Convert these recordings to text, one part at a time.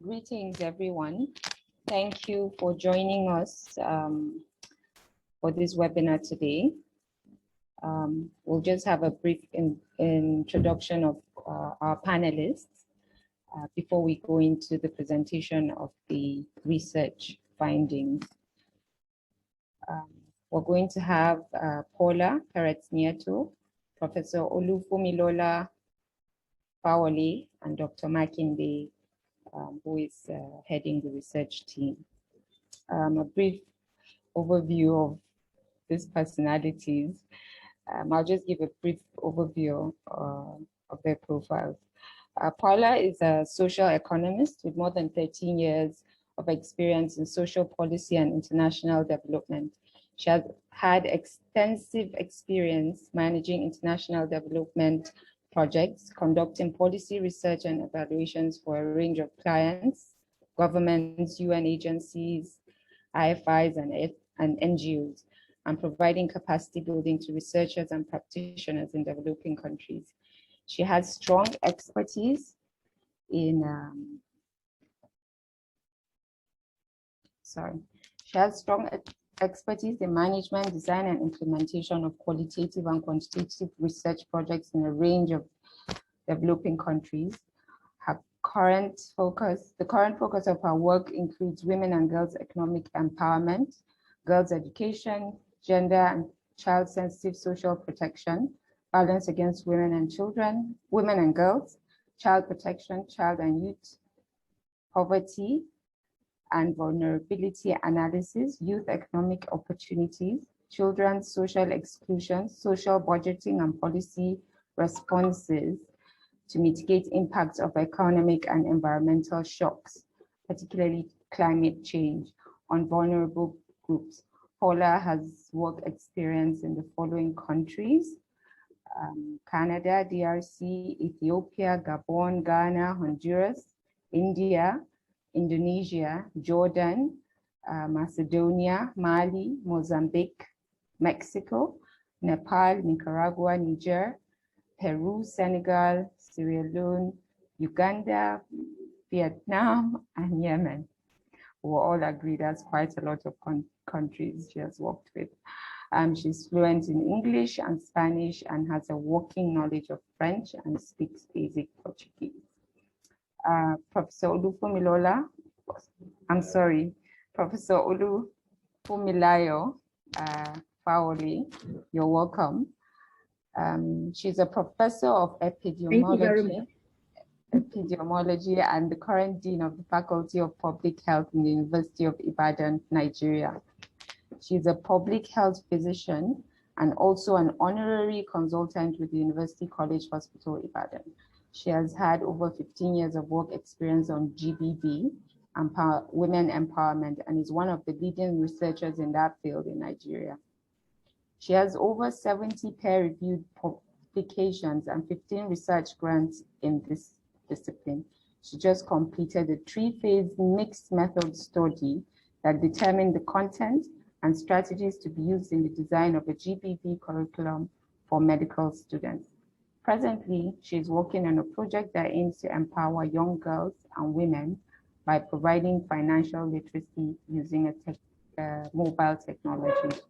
Greetings, everyone. Thank you for joining us for this webinar today. We'll just have a brief introduction of our panelists before we go into the presentation of the research findings. We're going to have Paula Perez-Nieto, Professor Olufumilola Fawole, and Dr. Makinde, who is heading the research team. A brief overview of these personalities. I'll just give a brief overview of their profiles. Paula is a social economist with more than 13 years of experience in social policy and international development. She has had extensive experience managing international development projects, conducting policy research and evaluations for a range of clients, governments, UN agencies, IFIs, and NGOs, and providing capacity building to researchers and practitioners in developing countries. She has strong expertise in management, design, and implementation of qualitative and quantitative research projects in a range of developing countries. The current focus of her work includes women and girls' economic empowerment, girls' education, gender and child-sensitive social protection, violence against women and girls, child protection, child and youth, poverty and vulnerability analysis, youth economic opportunities, children's social exclusion, social budgeting and policy responses to mitigate impacts of economic and environmental shocks, particularly climate change, on vulnerable groups. Paula has work experience in the following countries: Canada, DRC, Ethiopia, Gabon, Ghana, Honduras, India, Indonesia, Jordan, Macedonia, Mali, Mozambique, Mexico, Nepal, Nicaragua, Niger, Peru, Senegal, Sierra Leone, Uganda, Vietnam, and Yemen. We all agree that's quite a lot of countries she has worked with. She's fluent in English and Spanish and has a working knowledge of French and speaks basic Portuguese. Professor Olufumilayo Fawole, you're welcome. She's a professor of epidemiology and the current dean of the Faculty of Public Health in the University of Ibadan, Nigeria. She's a public health physician and also an honorary consultant with the University College Hospital, Ibadan. She has had over 15 years of work experience on GBV, women empowerment, and is one of the leading researchers in that field in Nigeria. She has over 70 peer-reviewed publications and 15 research grants in this discipline. She just completed a 3-phase mixed method study that determined the content and strategies to be used in the design of a GBV curriculum for medical students. Presently, she is working on a project that aims to empower young girls and women by providing financial literacy using mobile technology.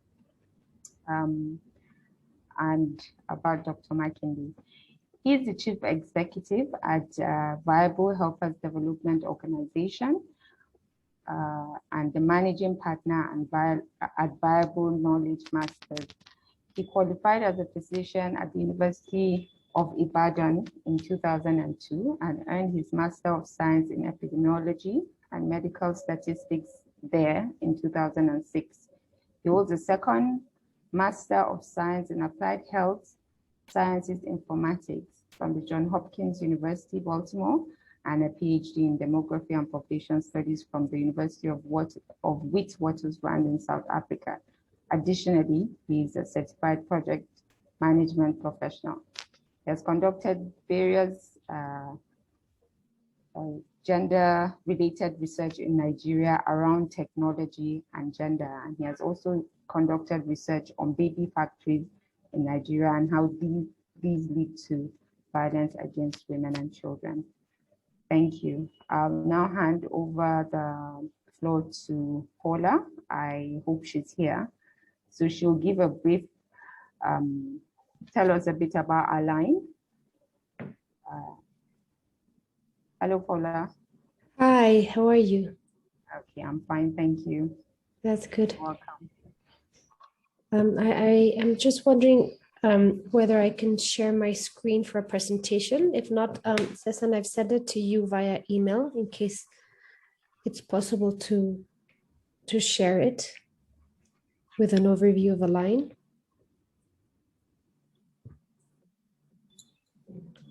And about Dr. Makinde. He is the chief executive at Viable Helpers Development Organization and the managing partner at Viable Knowledge Masters. He qualified as a physician at the University of Ibadan in 2002 and earned his Master of Science in Epidemiology and Medical Statistics there in 2006. He holds a second Master of Science in Applied Health Sciences Informatics from the Johns Hopkins University, Baltimore, and a PhD in Demography and Population Studies from the University of Witwatersrand in South Africa. Additionally, he is a certified project management professional. He has conducted various gender-related research in Nigeria around technology and gender, and he has also conducted research on baby factories in Nigeria and how these lead to violence against women and children. Thank you. I'll now hand over the floor to Paula. I hope she's here. So she'll give a brief, tell us a bit about Align. Hello, Paula. Hi, how are you? Okay, I'm fine, thank you. That's good. Welcome. I am just wondering whether I can share my screen for a presentation. If not, Cezanne, I've sent it to you via email in case it's possible to share it with an overview of Align.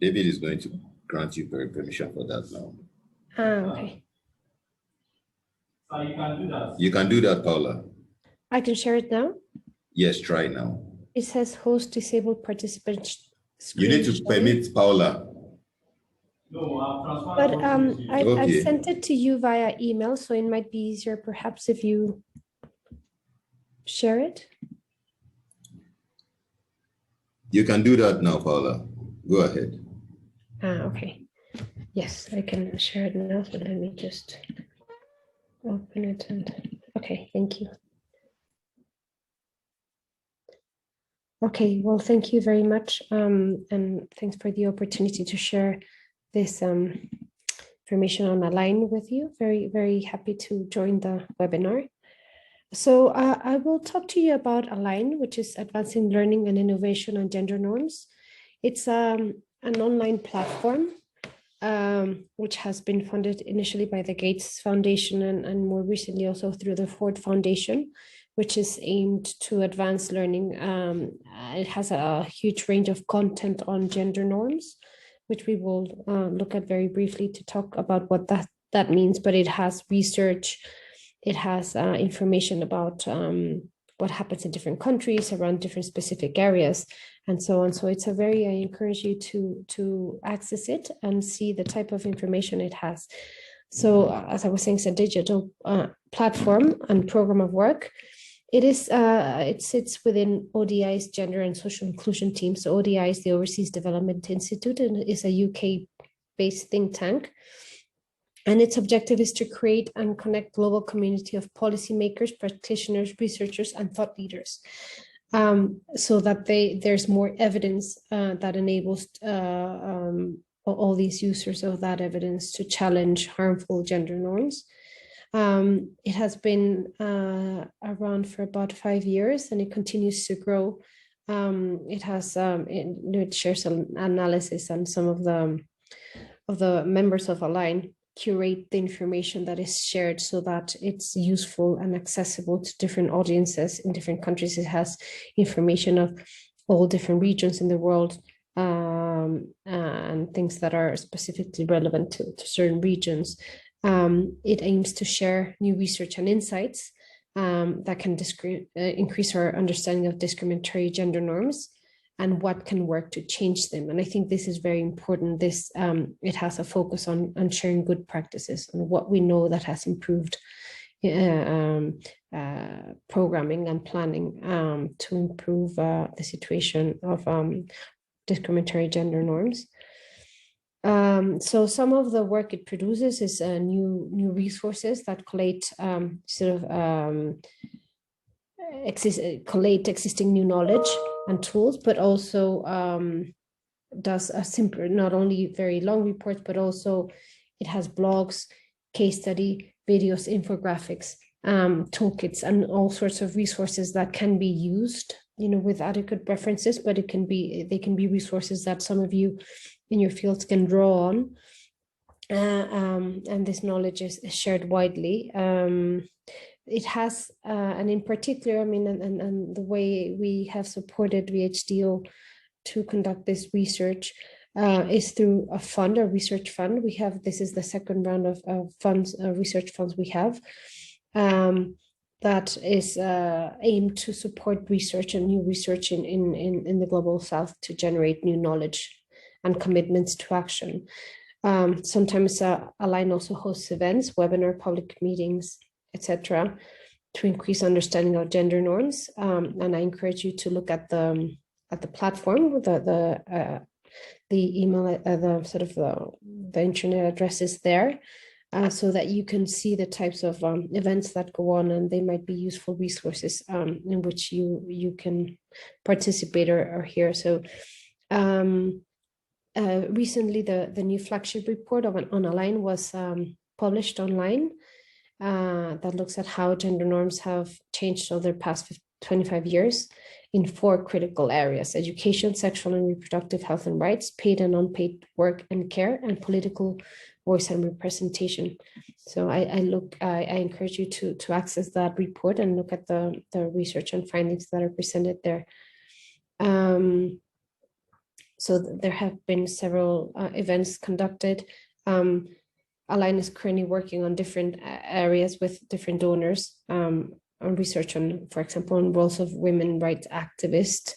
David is going to grant you permission for that now. Okay. So you can do that. You can do that, Paula. I can share it now? Yes, try now. It says host disabled participant You need to permit Paula. No, I've transferred. But I've sent it to you via email, so it might be easier perhaps if you share it. You can do that now, Paula. Go ahead. Okay. Yes, I can share it now. So let me just open it and okay, thank you. Okay, well, thank you very much. And thanks for the opportunity to share this information on Align with you. Very, very happy to join the webinar. So I will talk to you about Align, which is Advancing Learning and Innovation on Gender Norms. It's an online platform which has been funded initially by the Gates Foundation and more recently also through the Ford Foundation, which is aimed to advance learning. It has a huge range of content on gender norms, which we will look at very briefly to talk about what that means, but it has research, it has information about what happens in different countries around different specific areas and so on. So it's I encourage you to access it and see the type of information it has. So as I was saying, it's a digital platform and program of work. It sits within ODI's Gender and Social Inclusion team. So ODI is the Overseas Development Institute and is a UK-based think tank. And its objective is to create and connect global community of policymakers, practitioners, researchers, and thought leaders, so that there's more evidence that enables all these users of that evidence to challenge harmful gender norms. It has been around for about 5 years, and it continues to grow. It shares an analysis, and some of the members of Align curate the information that is shared so that it's useful and accessible to different audiences in different countries. It has information of all different regions in the world and things that are specifically relevant to certain regions. It aims to share new research and insights that can increase our understanding of discriminatory gender norms and what can work to change them. And I think this is very important. It has a focus on sharing good practices and what we know that has improved programming and planning to improve the situation of discriminatory gender norms. So some of the work it produces is new resources that collate collate existing new knowledge and tools, but also does a simple, not only very long reports, but also it has blogs, case study, videos, infographics, toolkits, and all sorts of resources that can be used, with adequate references, but they can be resources that some of you in your fields can draw on. And this knowledge is shared widely. It has, and in particular, and the way we have supported VHDO to conduct this research is through a research fund. This is the second round of funds, research funds we have, that is aimed to support research and new research in the Global South to generate new knowledge and commitments to action. Sometimes Align also hosts events, webinar, public meetings, etc., to increase understanding of gender norms. And I encourage you to look at the platform, the the email, the sort of the internet addresses there, so that you can see the types of events that go on, and they might be useful resources in which you can participate or hear. So recently the new flagship report on Align was published online, that looks at how gender norms have changed over the past 25 years in 4 critical areas: education, sexual and reproductive health and rights, paid and unpaid work and care, and political voice and representation. So I encourage you to access that report and look at the research and findings that are presented there. So there have been several events conducted. Align is currently working on different areas with different donors, on research on, for example, on roles of women rights activists.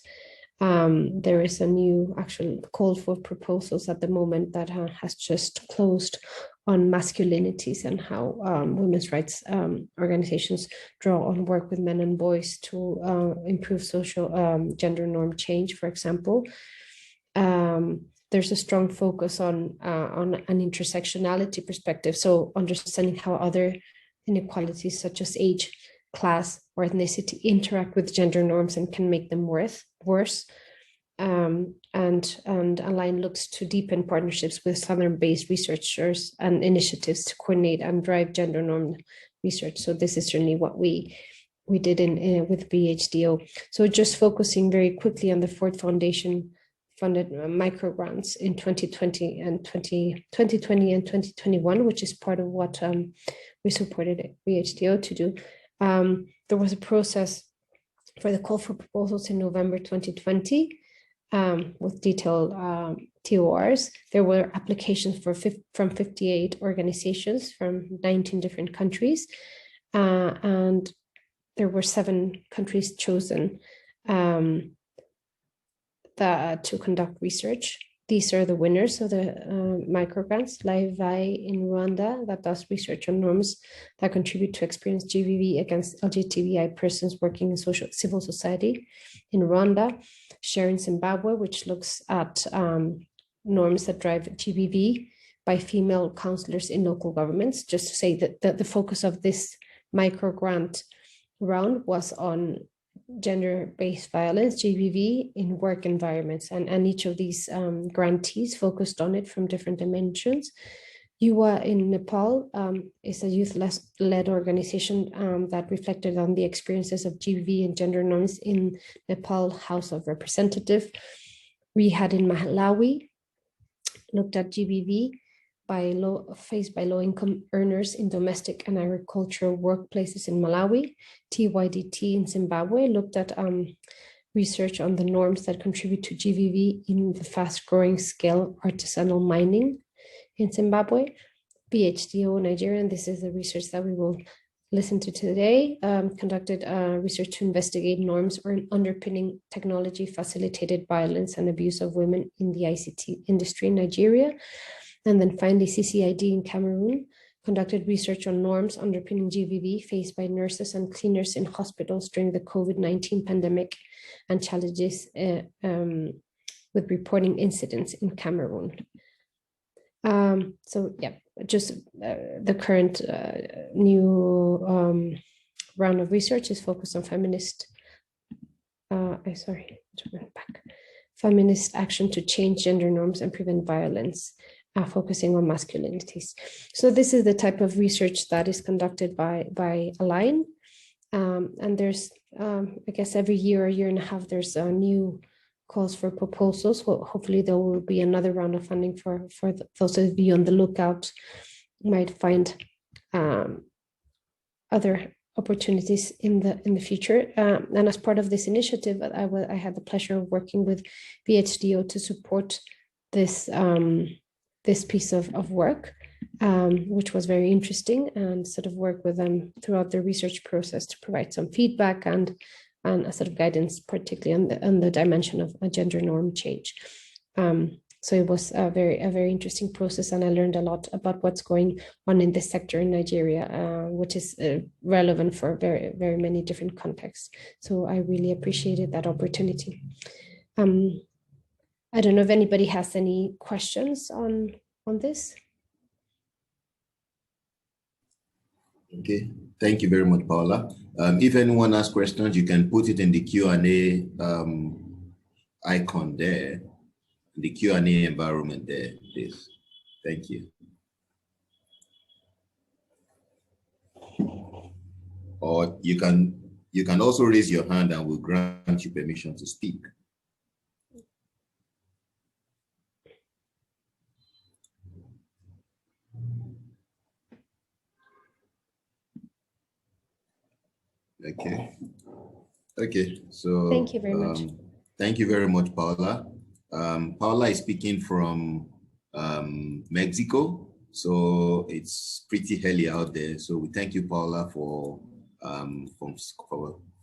There is a new actual call for proposals at the moment that has just closed on masculinities and how women's rights organizations draw on work with men and boys to improve social gender norm change, for example. There's a strong focus on an intersectionality perspective, so understanding how other inequalities such as age, class, or ethnicity interact with gender norms and can make them worse. And Align looks to deepen partnerships with Southern-based researchers and initiatives to coordinate and drive gender norm research. So this is certainly what we did with VHDO. So just focusing very quickly on the Ford Foundation funded micro grants in 2020 and 2021, which is part of what we supported VHDO to do. There was a process for the call for proposals in November 2020 with detailed TORs. There were applications from 58 organizations from 19 different countries, and there were 7 countries chosen to conduct research. These are the winners of the microgrants: Live in Rwanda, that does research on norms that contribute to experience GBV against LGBTI persons working in civil society in Rwanda. Share in Zimbabwe, which looks at norms that drive GBV by female counselors in local governments. Just to say that the focus of this microgrant round was on gender-based violence, GBV, in work environments, and each of these grantees focused on it from different dimensions. Yuwa in Nepal is a youth-led organization that reflected on the experiences of GBV and gender norms in Nepal House of Representatives. We had in Malawi looked at GBV faced by low-income earners in domestic and agricultural workplaces in Malawi. TYDT in Zimbabwe looked at research on the norms that contribute to GBV in the fast-growing scale artisanal mining in Zimbabwe. VHDO Nigeria, and this is the research that we will listen to today, conducted research to investigate norms or underpinning technology-facilitated violence and abuse of women in the ICT industry in Nigeria. And then finally, CCID in Cameroon conducted research on norms underpinning GBV faced by nurses and cleaners in hospitals during the COVID-19 pandemic and challenges with reporting incidents in Cameroon. So yeah, just the current new round of research is focused on feminist action to change gender norms and prevent violence, focusing on masculinities. So this is the type of research that is conducted by Align. And there's, I guess every year or year and a half, there's new calls for proposals. Well, hopefully there will be another round of funding for those of you on the lookout might find other opportunities in the future. And as part of this initiative, I had the pleasure of working with VHDO to support this this piece of work, which was very interesting, and sort of work with them throughout the research process to provide some feedback and a sort of guidance, particularly on the dimension of a gender norm change. So it was a very interesting process, and I learned a lot about what's going on in this sector in Nigeria, which is relevant for very many different contexts. So I really appreciated that opportunity. I don't know if anybody has any questions on this. Okay, thank you very much, Paula. If anyone has questions, you can put it in the Q&A icon there, the Q&A environment there, please. Thank you. Or you can also raise your hand and we'll grant you permission to speak. Okay, so thank you very much. Thank you very much, Paula. Paula is speaking from Mexico, so it's pretty early out there. So we thank you, Paula, for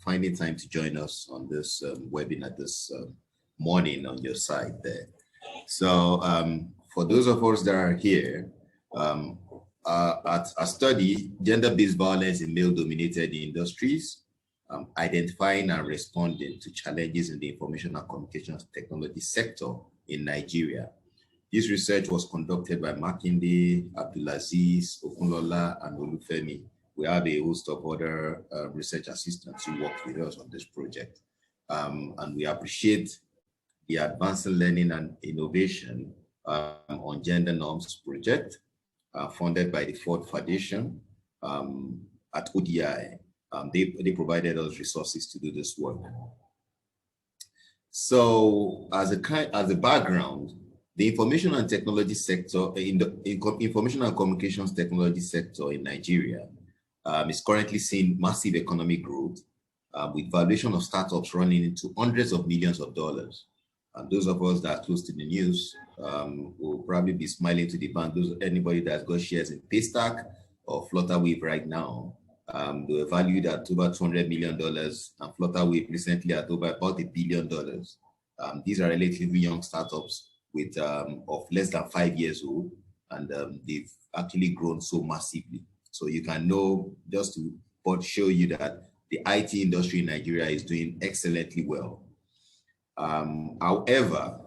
finding time to join us on this webinar this morning on your side there. So for those of us that are here, at a study, gender-based violence in male-dominated industries, identifying and responding to challenges in the information and communications technology sector in Nigeria. This research was conducted by Makinde, Abdulaziz, Okunlola, and Olufemi. We have a host of other research assistants who worked with us on this project. And we appreciate the Advancing Learning and Innovation on Gender Norms project, funded by the Ford Foundation at ODI. They provided us resources to do this work. So as a background, the information and technology sector, information and communications technology sector in Nigeria is currently seeing massive economic growth with valuation of startups running into hundreds of millions of dollars. And those of us that are close to the news will probably be smiling to the bank. Anybody that's got shares in Paystack or Flutterwave right now, they were valued at over $200 million, and Flutterwave recently at over about $1 billion. These are relatively young startups with of less than 5 years old, and they've actually grown so massively. So you can know, just to show you that the IT industry in Nigeria is doing excellently well. However,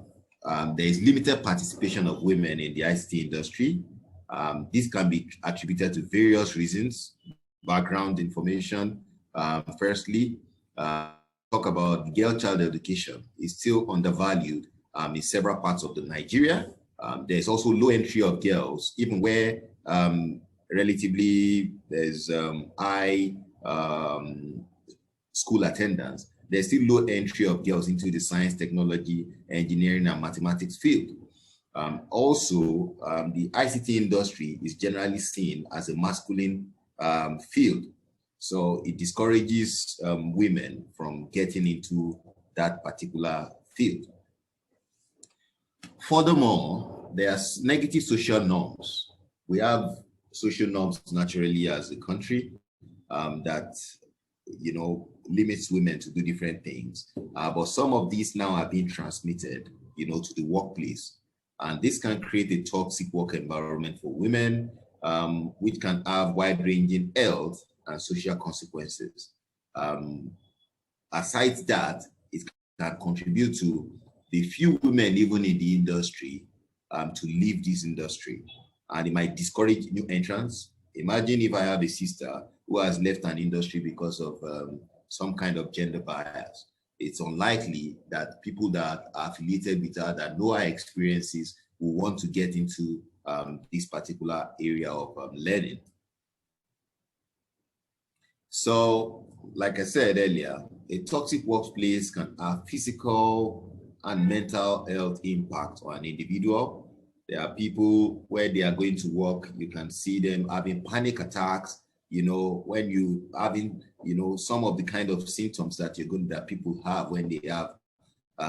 there is limited participation of women in the ICT industry. This can be attributed to various reasons. Background information. Firstly, talk about girl child education is still undervalued in several parts of the Nigeria. There's also low entry of girls, even where relatively there's high school attendance. There's still low entry of girls into the science, technology, engineering, and mathematics field. Also, the ICT industry is generally seen as a masculine field. So it discourages women from getting into that particular field. Furthermore, there's negative social norms. We have social norms naturally as a country that, you know, limits women to do different things. But some of these now are being transmitted, you know, to the workplace. And this can create a toxic work environment for women, which can have wide-ranging health and social consequences. Aside that, it can contribute to the few women even in the industry to leave this industry. And it might discourage new entrants. Imagine if I have a sister who has left an industry because of some kind of gender bias. It's unlikely that people that are affiliated with her, that know her experiences, will want to get into this particular area of learning. So, like I said earlier, a toxic workplace can have physical and mental health impact on an individual. There are people where they are going to work, you can see them having panic attacks, you know, when you having, you know, some of the kind of symptoms that that people have when they have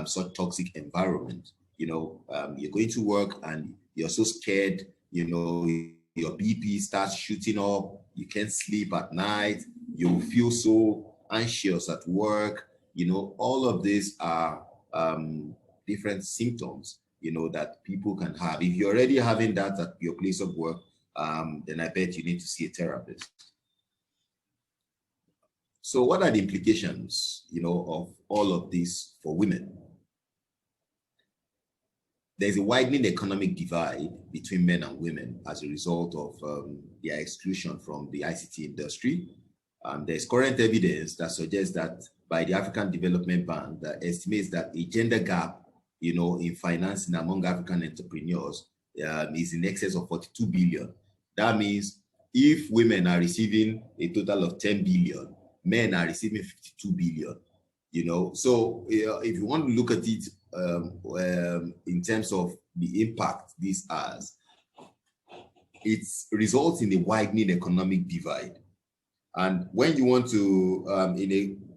such toxic environment. You know, you're going to work and you're so scared, you know, your BP starts shooting up, you can't sleep at night, you feel so anxious at work, you know, all of these are different symptoms, you know, that people can have. If you're already having that at your place of work, then I bet you need to see a therapist. So what are the implications, you know, of all of this for women? there's a widening economic divide between men and women as a result of their exclusion from the ICT industry. There's current evidence that suggests that by the African Development Bank that estimates that a gender gap, in financing among African entrepreneurs is in excess of 42 billion. That means if women are receiving a total of 10 billion, men are receiving 52 billion, So if you want to look at it in terms of the impact this has, it results in a widening economic divide. And when you want to,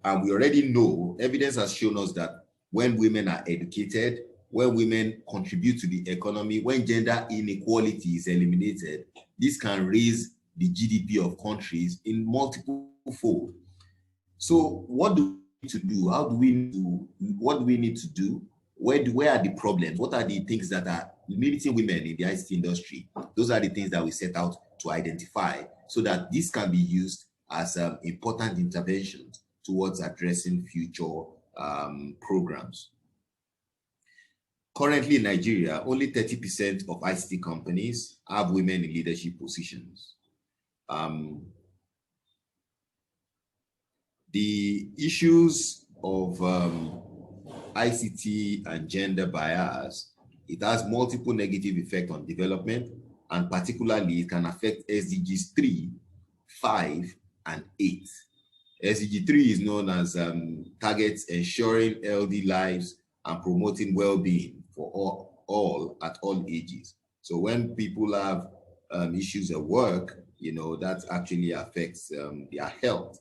and we already know, evidence has shown us that when women are educated, when women contribute to the economy, when gender inequality is eliminated, this can raise the GDP of countries in multiple fold. So what do we need to do? What do we need to do? Where are the problems? What are the things that are limiting women in the ICT industry? Those are the things that we set out to identify so that this can be used as important interventions towards addressing future programs. Currently in Nigeria, only 30% of ICT companies have women in leadership positions. The issues of ICT and gender bias, it has multiple negative effects on development, and particularly it can affect SDGs 3, 5, and 8. SDG 3 is known as targets ensuring healthy lives and promoting well-being for all at all ages. So when people have issues at work, that actually affects their health.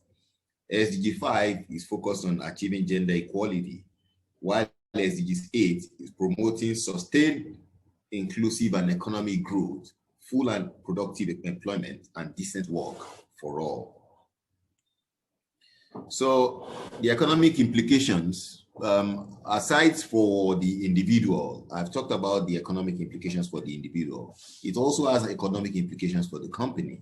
SDG 5 is focused on achieving gender equality, while SDG 8 is promoting sustained, inclusive, and economic growth, full and productive employment, and decent work for all. So the economic implications, aside for the individual, I've talked about the economic implications for the individual. It also has economic implications for the company.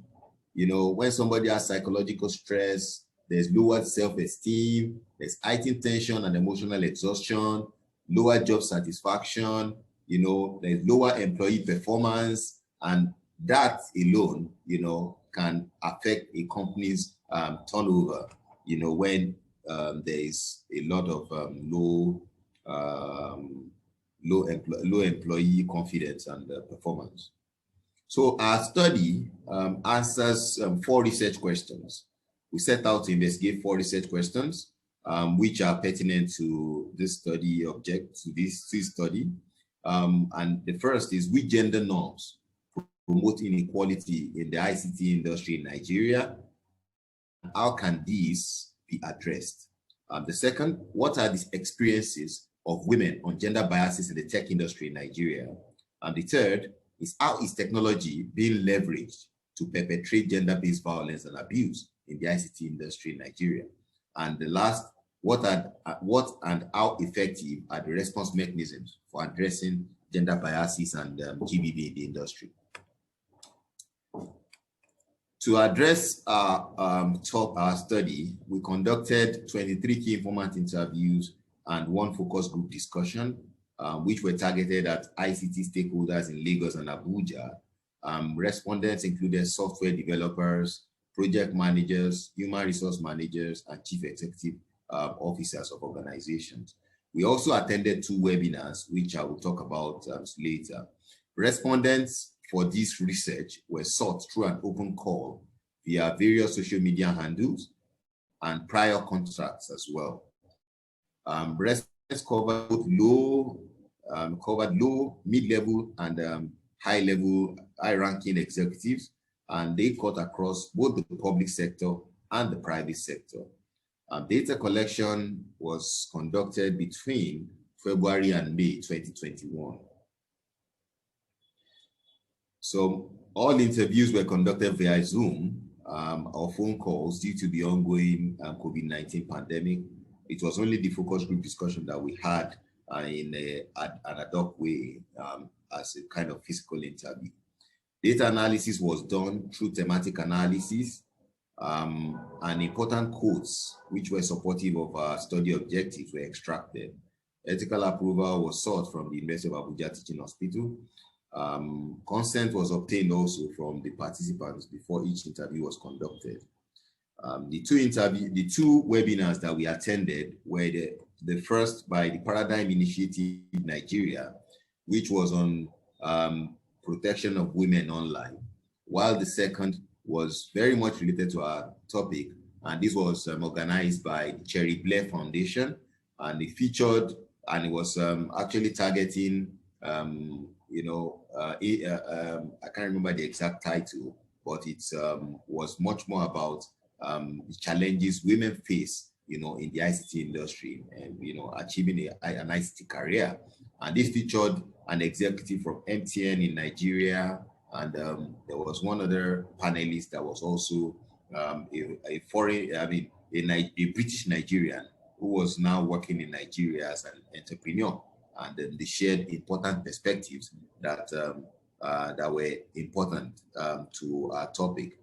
When somebody has psychological stress, there's lower self-esteem, there's heightened tension and emotional exhaustion, lower job satisfaction, there's lower employee performance, and that alone, can affect a company's turnover, when there is a lot of low employee confidence and performance. So our study answers 4 research questions. We set out to investigate 4 research questions, which are pertinent to this study study. And the first is, which gender norms promote inequality in the ICT industry in Nigeria? How can these be addressed? The second, what are the experiences of women on gender biases in the tech industry in Nigeria? And the third is, how is technology being leveraged to perpetrate gender-based violence and abuse in the ICT industry in Nigeria? And the last, what and how effective are the response mechanisms for addressing gender biases and GBV in the industry? To address our study, we conducted 23 key informant interviews and 1 focus group discussion, which were targeted at ICT stakeholders in Lagos and Abuja. Respondents included software developers, project managers, human resource managers, and chief executive officers of organizations. We also attended 2 webinars, which I will talk about later. Respondents for this research were sought through an open call via various social media handles and prior contracts as well. Respondents covered both low, mid-level, and high-ranking executives, and they cut across both the public sector and the private sector. Data collection was conducted between February and May 2021. So all interviews were conducted via Zoom or phone calls due to the ongoing COVID-19 pandemic. It was only the focus group discussion that we had in an ad hoc way as a kind of physical interview. Data analysis was done through thematic analysis, and important quotes which were supportive of our study objectives were extracted. Ethical approval was sought from the University of Abuja Teaching Hospital. Consent was obtained also from the participants before each interview was conducted. The two webinars that we attended were the first by the Paradigm Initiative Nigeria, which was on protection of women online, while the second was very much related to our topic, and this was organized by the Cherry Blair Foundation, and it featured, and it was actually targeting, I can't remember the exact title, but it was much more about the challenges women face, in the ICT industry, and achieving an ICT career. And this featured an executive from MTN in Nigeria, and there was one other panelist that was also a British Nigerian who was now working in Nigeria as an entrepreneur, and they shared important perspectives that were important to our topic.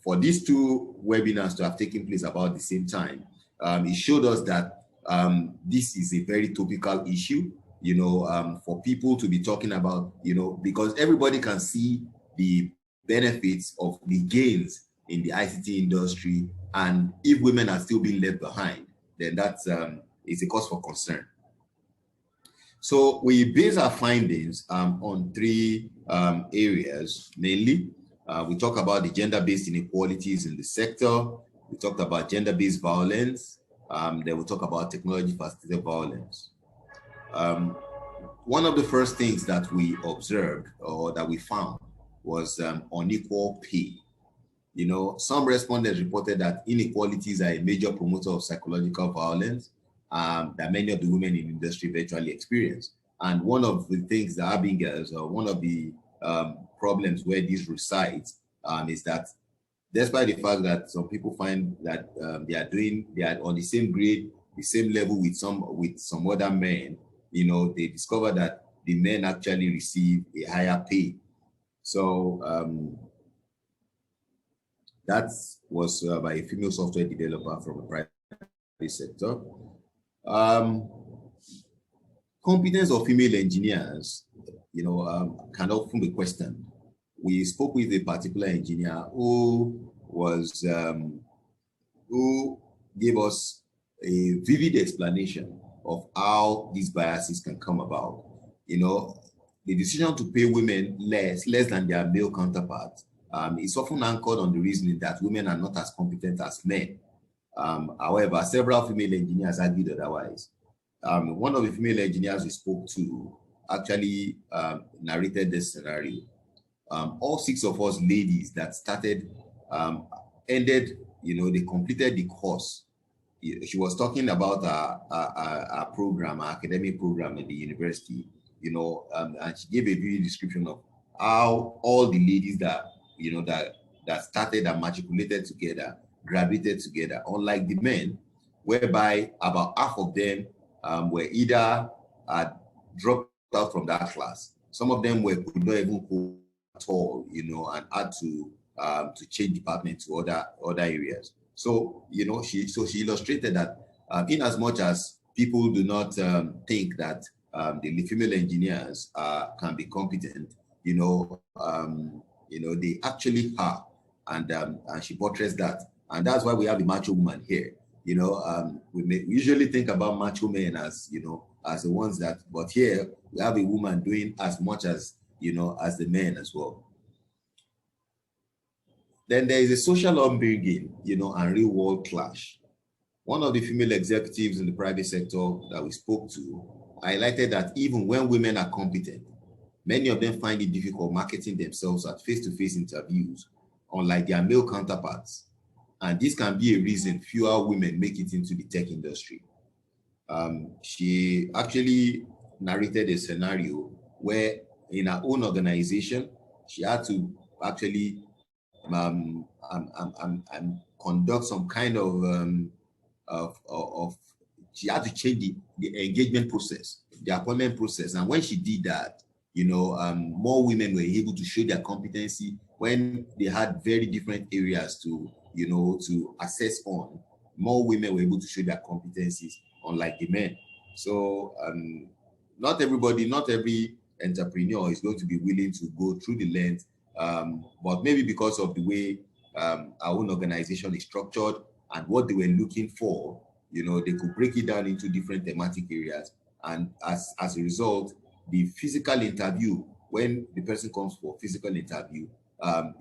For these two webinars to have taken place about the same time, it showed us that this is a very topical issue, for people to be talking about, because everybody can see the benefits of the gains in the ICT industry, and if women are still being left behind, then that's is a cause for concern. So we base our findings on three areas, mainly. We talk about the gender-based inequalities in the sector. We talked about gender-based violence. Then we talk about technology-facilitated violence. One of the first things that we observed or that we found was unequal pay. Some respondents reported that inequalities are a major promoter of psychological violence that many of the women in the industry virtually experience. And one of the things that one of the problems where this resides is that despite the fact that some people find that they are on the same grade, the same level with some other men, they discover that the men actually receive a higher pay. So that was by a female software developer from the private sector. Competence of female engineers, can often be questioned. We spoke with a particular engineer who gave us a vivid explanation of how these biases can come about. The decision to pay women less than their male counterparts is often anchored on the reasoning that women are not as competent as men. However, several female engineers argued otherwise. One of the female engineers we spoke to actually narrated this scenario. All six of us ladies that started, ended, they completed the course. She was talking about our program, our academic program at the university, and she gave a vivid description of how all the ladies that, that started and matriculated together, graduated together, unlike the men, whereby about half of them were either dropped out from that class. Some of them could not even go at all, and had to change department to other areas. So, she illustrated that in as much as people do not think that the female engineers can be competent, they actually are, and she buttressed that, and that's why we have the macho woman here. We usually think about macho men as as the ones that, but here we have a woman doing as much as as the men as well. Then there is a social upbringing, and real world clash. One of the female executives in the private sector that we spoke to highlighted that even when women are competent, many of them find it difficult marketing themselves at face-to-face interviews, unlike their male counterparts. And this can be a reason fewer women make it into the tech industry. She actually narrated a scenario where in her own organization, she had to actually conduct some kind of she had to change the engagement process, the appointment process. And when she did that, more women were able to show their competency when they had very different areas to assess on. More women were able to show their competencies, unlike the men. So not every entrepreneur is going to be willing to go through the length, but maybe because of the way our own organization is structured and what they were looking for, you know, they could break it down into different thematic areas. And as a result, the physical interview, when the person comes for physical interview,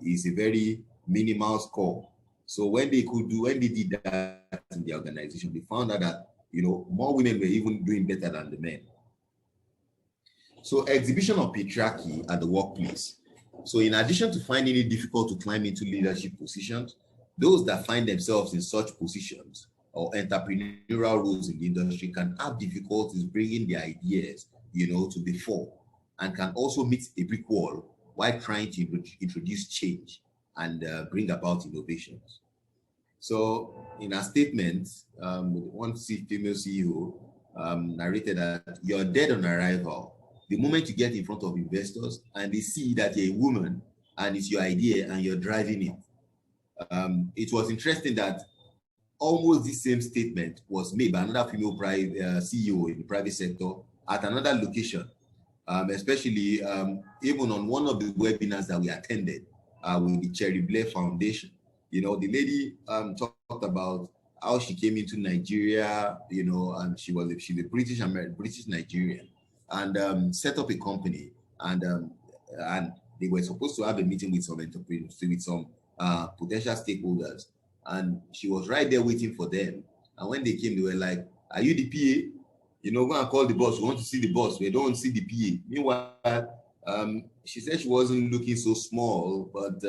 is a very minimal score. So when they did that in the organization, they found out that, you know, more women were even doing better than the men. So exhibition of patriarchy at the workplace. So in addition to finding it difficult to climb into leadership positions, those that find themselves in such positions or entrepreneurial roles in the industry can have difficulties bringing their ideas, you know, to the fore, and can also meet a brick wall while trying to introduce change and bring about innovations. So in a statement, one female CEO narrated that you're dead on arrival. The moment you get in front of investors and they see that you're a woman and it's your idea and you're driving it. It was interesting that almost the same statement was made by another female CEO in the private sector at another location, especially even on one of the webinars that we attended with the Cherry Blair Foundation. You know, the lady talked about how she came into Nigeria, you know, and she's a British Nigerian, and set up a company, and they were supposed to have a meeting with some entrepreneurs, with some potential stakeholders, and she was right there waiting for them. And when they came, they were like, "Are you the PA? You know, go and call the boss. We want to see the boss. We don't want to see the PA." Meanwhile, she said she wasn't looking so small, but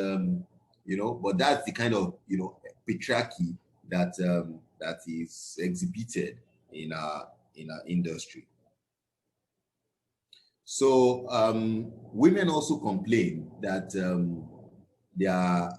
you know, but that's the kind of, you know, patriarchy that that is exhibited in our industry. So women also complain that their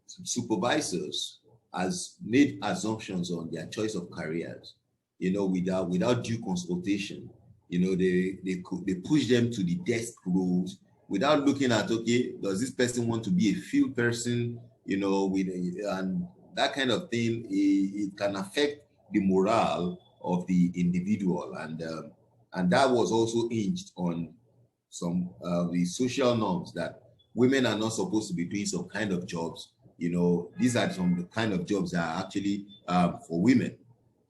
supervisors has made assumptions on their choice of careers, you know, without due consultation. You know, they push them to the desk roles without looking at, okay, does this person want to be a field person, you know, and that kind of thing. It can affect the morale of the individual, and that was also hinged on some the social norms that women are not supposed to be doing some kind of jobs. You know, these are some of the kind of jobs that are actually for women.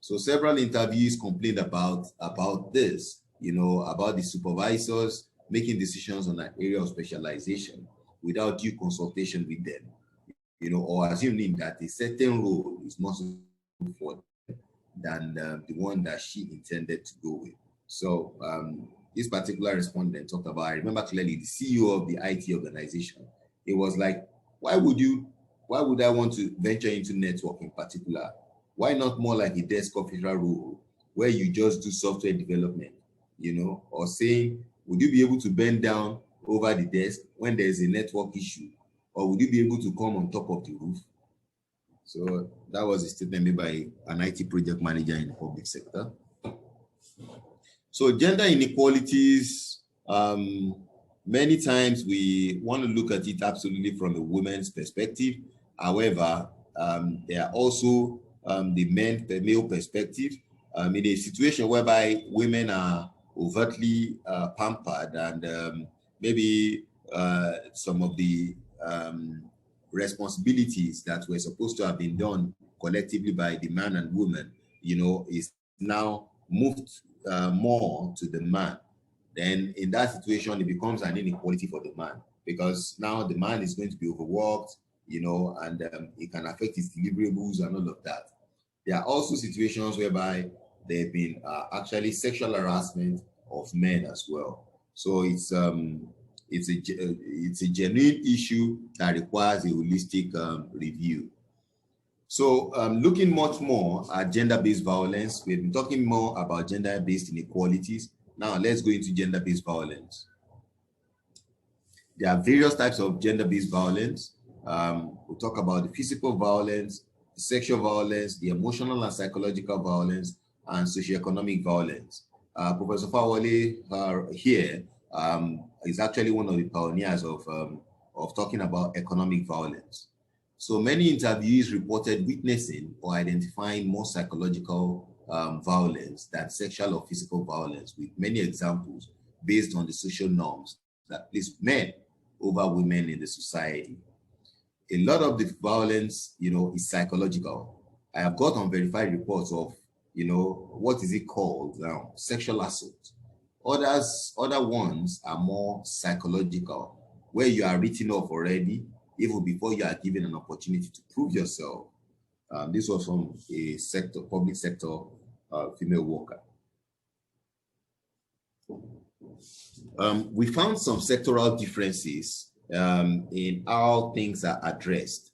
So several interviews complained about this, you know, about the supervisors making decisions on an area of specialization without due consultation with them, you know, or assuming that a certain role is more suitable for them than the one that she intended to go with. So this particular respondent talked about, I remember clearly, the CEO of the IT organization. It was like, why would I want to venture into network in particular? Why not more like a desk officer role where you just do software development, you know, or saying, would you be able to bend down over the desk when there's a network issue? Or would you be able to come on top of the roof? So that was a statement made by an IT project manager in the public sector. So gender inequalities, many times we want to look at it absolutely from a woman's perspective. However, there are also the male perspective. In a situation whereby women are overtly pampered, and maybe some of the responsibilities that were supposed to have been done collectively by the man and woman, you know, is now moved more to the man. Then in that situation, it becomes an inequality for the man, because now the man is going to be overworked, you know, and it can affect his deliverables and all of that. There are also situations whereby there have been actually sexual harassment of men as well. So it's a genuine issue that requires a holistic review. So looking much more at gender-based violence, we've been talking more about gender-based inequalities. Now let's go into gender-based violence. There are various types of gender-based violence. We'll talk about the physical violence, the sexual violence, the emotional and psychological violence, and socioeconomic violence. Professor Fawale here is actually one of the pioneers of talking about economic violence. So many interviewees reported witnessing or identifying more psychological violence than sexual or physical violence, with many examples based on the social norms that place men over women in the society. A lot of the violence, is psychological. I have got unverified reports of, what is it called now? Sexual assault. Other ones are more psychological, where you are written off already, even before you are given an opportunity to prove yourself. This was from a public sector female worker. We found some sectoral differences in how things are addressed.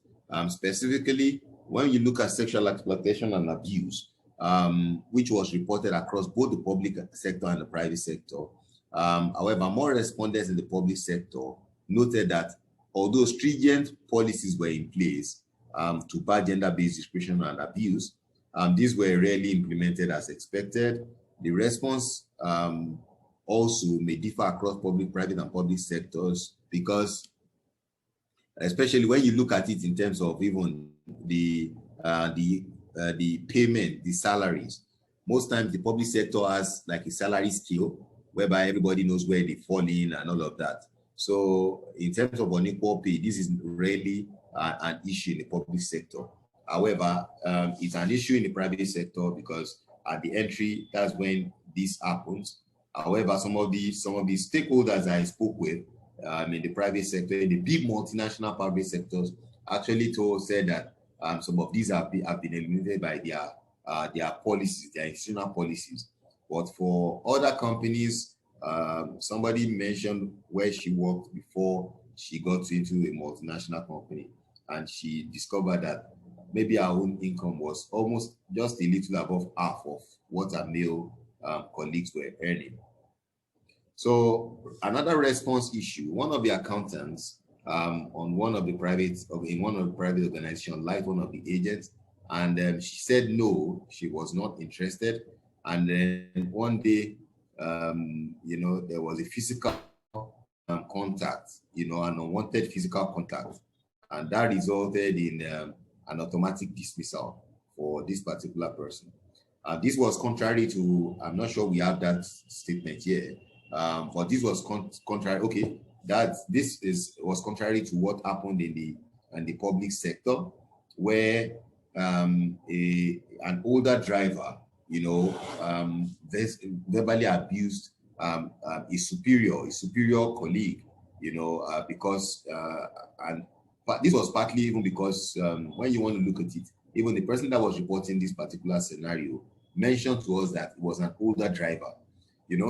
Specifically, when you look at sexual exploitation and abuse, which was reported across both the public sector and the private sector. However, more respondents in the public sector noted that although stringent policies were in place to bar gender-based discrimination and abuse, these were rarely implemented as expected. The response also may differ across public, private, and public sectors, because especially when you look at it in terms of even the payment, the salaries, most times the public sector has like a salary scale whereby everybody knows where they fall in and all of that. So in terms of unequal pay, this is really an issue in the public sector. However, it's an issue in the private sector because at the entry, that's when this happens. However, some of the stakeholders I spoke with in the private sector, in the big multinational private sectors, actually said that some of these have been eliminated by their policies, their institutional policies. But for other companies, somebody mentioned where she worked before she got into a multinational company, and she discovered that maybe her own income was almost just a little above half of what her male colleagues were earning. So another response issue, one of the accountants in one of the private organizations, like one of the agents, and she said no, she was not interested. And then one day, there was a physical contact, an unwanted physical contact, and that resulted in an automatic dismissal for this particular person. This was contrary to, I'm not sure we have that statement here, but this was contrary. Okay, was contrary to what happened in the public sector, where an older driver, verbally abused a superior colleague, because but this was partly even because when you want to look at it, even the person that was reporting this particular scenario mentioned to us that it was an older driver,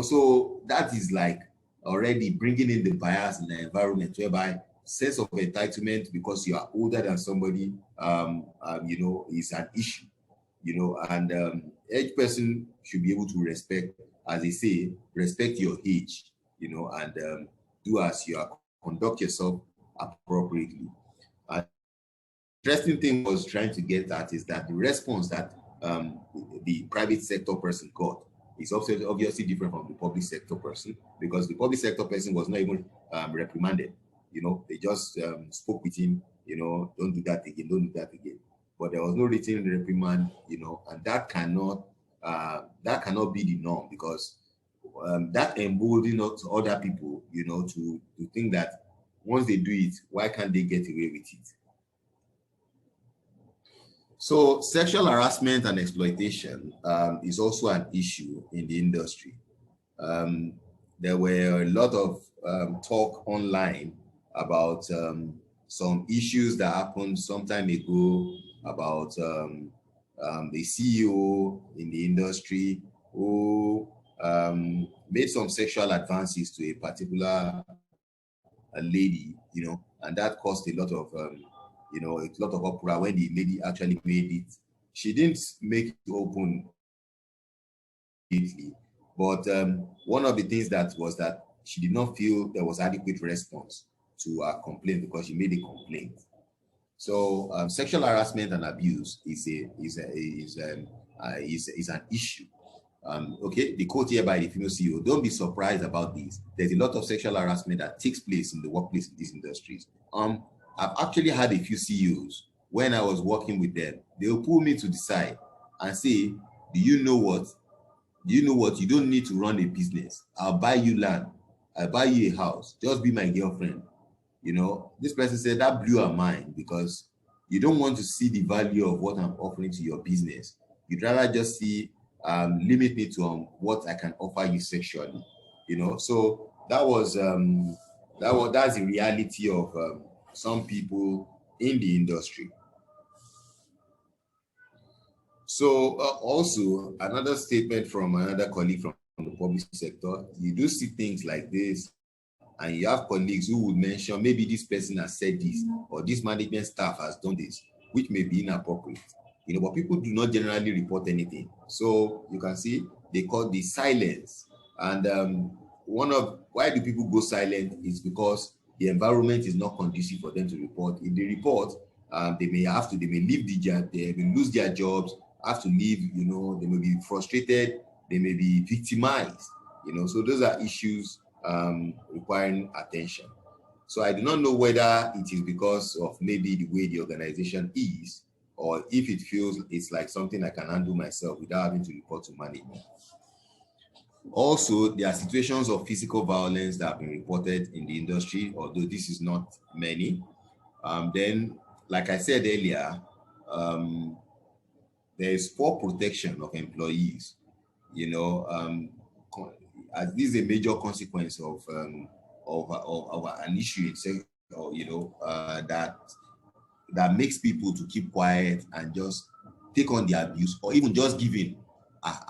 so that is like already bringing in the bias in the environment, whereby sense of entitlement because you are older than somebody, is an issue, and each person should be able to respect, as they say, respect your age, and do as you are, conduct yourself appropriately. Interesting thing I was trying to get at is that the response that the private sector person got is obviously different from the public sector person, because the public sector person was not even reprimanded. They just spoke with him, don't do that again, don't do that again. But there was no written reprimand, and that cannot be the norm, because that emboldens other people, to think that once they do it, why can't they get away with it? So sexual harassment and exploitation is also an issue in the industry. There were a lot of talk online about some issues that happened some time ago about the CEO in the industry who made some sexual advances to a particular lady, and that caused a lot of uproar when the lady actually made it. She didn't make it open immediately, but one of the things that she did not feel there was adequate response to her complaint because she made a complaint. So sexual harassment and abuse is an issue. Okay, the quote here by the female CEO: "Don't be surprised about this. There's a lot of sexual harassment that takes place in the workplace in these industries." I've actually had a few CEOs, when I was working with them, they'll pull me to the side and say, Do you know what? Do you know what? You don't need to run a business. I'll buy you land. I'll buy you a house. Just be my girlfriend. You know, this person said that blew her mind because you don't want to see the value of what I'm offering to your business. You'd rather just see limit me to what I can offer you sexually. You know, so that's the reality of some people in the industry. So also another statement from another colleague from the public sector, you do see things like this, and you have colleagues who would mention maybe this person has said this or this management staff has done this, which may be inappropriate. You know, but people do not generally report anything. So you can see they call the silence. And one of why do people go silent is because the environment is not conducive for them to report. If they report, they may leave the job, they may lose their jobs, have to leave, you know, they may be frustrated, they may be victimized, you know, so those are issues requiring attention. So I do not know whether it is because of maybe the way the organization is, or if it feels it's like something I can handle myself without having to report to management. Also, there are situations of physical violence that have been reported in the industry, although this is not many. Then, like I said earlier, there is poor protection of employees. You know, as this is a major consequence of an issue, you know, that makes people to keep quiet and just take on the abuse, or even just give in.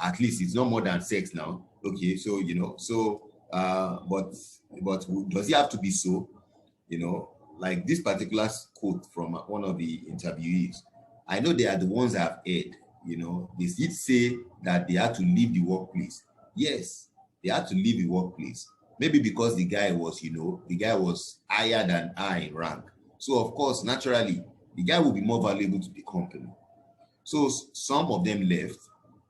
At least it's not more than sex now. Okay, so you know, so but does it have to be so? You know, like this particular quote from one of the interviewees. I know they are the ones that have heard. You know, they did say that they had to leave the workplace. Yes, they had to leave the workplace. Maybe because the guy was, you know, the guy was higher than I in rank. So of course, naturally, the guy will be more valuable to the company. So some of them left.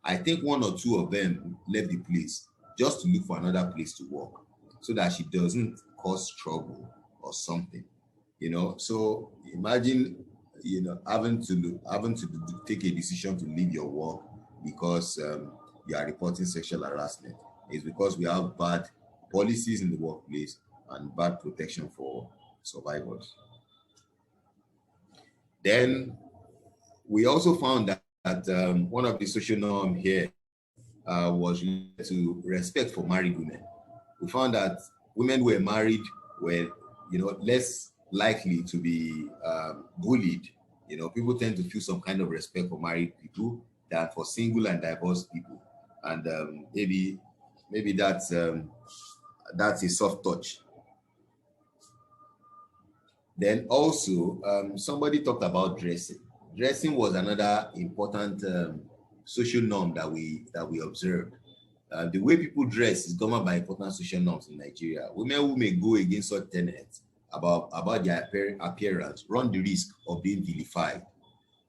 I think one or two of them left the place just to look for another place to work so that she doesn't cause trouble or something, you know. So imagine, you know, having to take a decision to leave your work because you are reporting sexual harassment. It's because we have bad policies in the workplace and bad protection for survivors. Then we also found that one of the social norms here was related to respect for married women. We found that women who were married were, you know, less likely to be bullied. You know, people tend to feel some kind of respect for married people than for single and divorced people. And maybe that's a soft touch. Then also, somebody talked about dressing. Dressing was another important social norm that we observed. The way people dress is governed by important social norms in Nigeria. Women who may go against such tenets about their appearance run the risk of being vilified.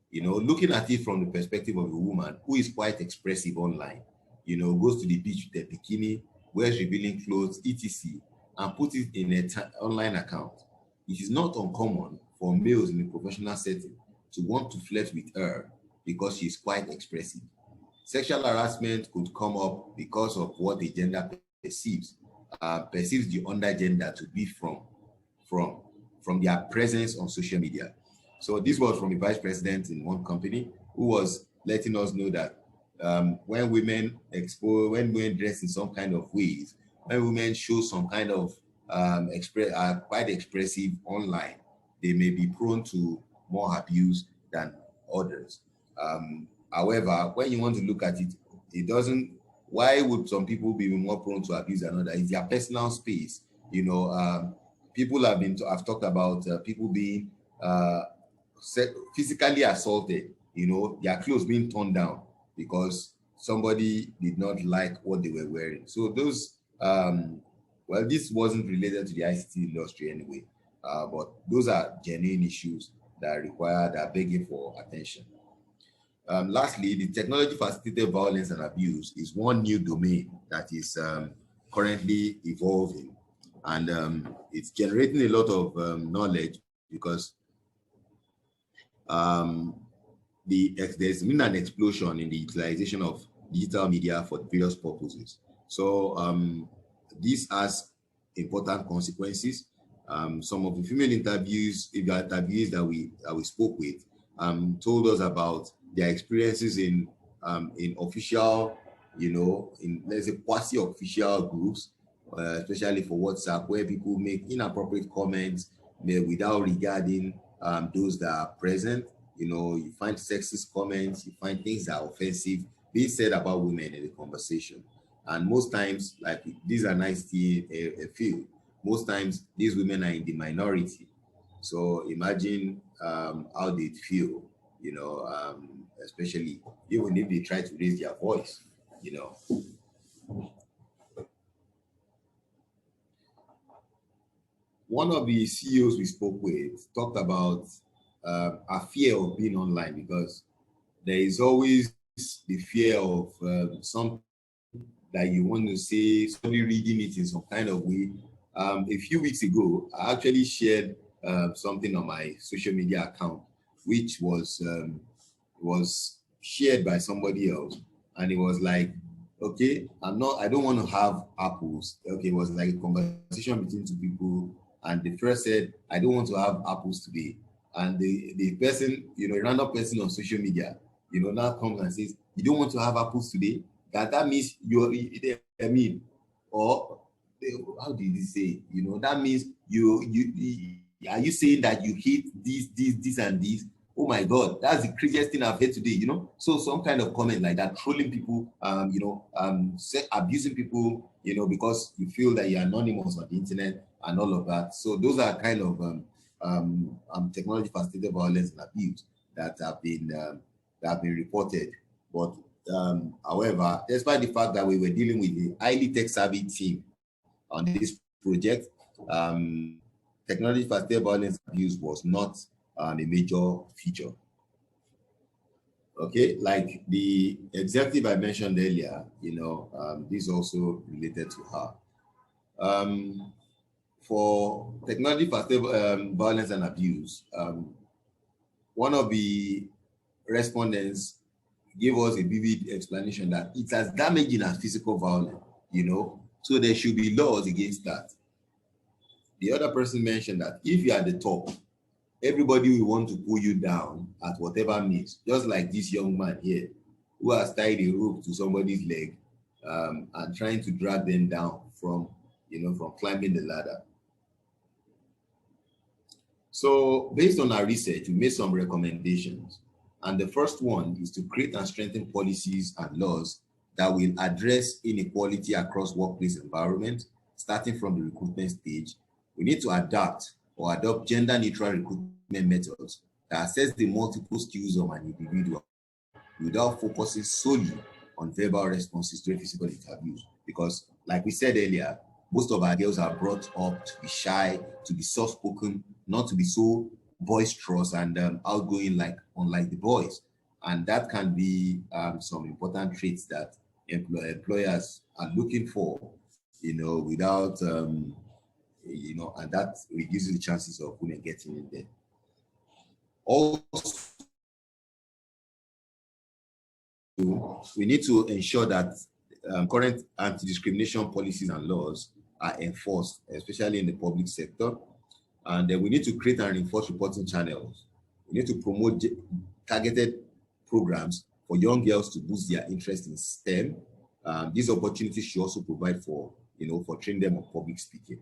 You know, looking at it from the perspective of a woman who is quite expressive online, you know, goes to the beach with a bikini, wears revealing clothes, etc., and puts it in an online account. It is not uncommon for males in a professional setting to want to flirt with her because she is quite expressive. Sexual harassment could come up because of what the gender perceives the under gender to be from their presence on social media. So this was from a vice president in one company who was letting us know that when women dress in some kind of ways, when women show some kind of quite expressive online, they may be prone to more abuse than others. However, when you want to look at it, it doesn't. Why would some people be more prone to abuse than others? It's their personal space. You know, people I've talked about people being physically assaulted. You know, their clothes being torn down because somebody did not like what they were wearing. So those, well, this wasn't related to the ICT industry anyway, but those are genuine issues that are begging for attention. Lastly, the technology facilitated violence and abuse is one new domain that is currently evolving, and it's generating a lot of knowledge because the there's been an explosion in the utilization of digital media for various purposes. So this has important consequences. Some of the female interviews that we spoke with told us about their experiences in official, in, let's say, quasi-official groups, especially for WhatsApp, where people make inappropriate comments without regarding those that are present. You find sexist comments, you find things that are offensive being said about women in the conversation. And most times, like, these are nice field. Most times these women are in the minority. So imagine how they'd feel, especially even if they try to raise their voice, One of the CEOs we spoke with talked about a fear of being online, because there is always the fear of something that you want to say, somebody reading it in some kind of way. A few weeks ago, I actually shared something on my social media account, which was shared by somebody else, and it was like, okay, I don't want to have apples. Okay, it was like a conversation between two people, and the first said, I don't want to have apples today. And the person, a random person on social media, now comes and says, you don't want to have apples today? That means or how did he say? That means you are you saying that you hate this and this? Oh my God, that's the craziest thing I've heard today, So some kind of comment like that, trolling people, abusing people, because you feel that you're anonymous on the internet and all of that. So those are kind of technology facilitated violence and abuse that have been reported. But however, despite the fact that we were dealing with a highly tech-savvy team on this project, technology facilitated violence and abuse was not a major feature. Okay, like the executive I mentioned earlier, this is also related to her. For technology facilitated violence and abuse, one of the respondents gave us a vivid explanation that it's as damaging as physical violence, so there should be laws against that. The other person mentioned that if you are at the top, everybody will want to pull you down at whatever means, just like this young man here who has tied a rope to somebody's leg and trying to drag them down from climbing the ladder. So based on our research, we made some recommendations. And the first one is to create and strengthen policies and laws that will address inequality across workplace environment, starting from the recruitment stage. We need to adopt gender-neutral recruitment methods that assess the multiple skills of an individual without focusing solely on verbal responses during physical interviews. Because, like we said earlier, most of our girls are brought up to be shy, to be soft-spoken, not to be so boisterous and outgoing unlike the boys. And that can be some important traits that employers are looking for, without, and that reduces the chances of women getting in there. Also, we need to ensure that current anti-discrimination policies and laws are enforced, especially in the public sector. And then we need to create and reinforce reporting channels. We need to promote targeted programs for young girls to boost their interest in STEM. These opportunities should also provide for training them on public speaking.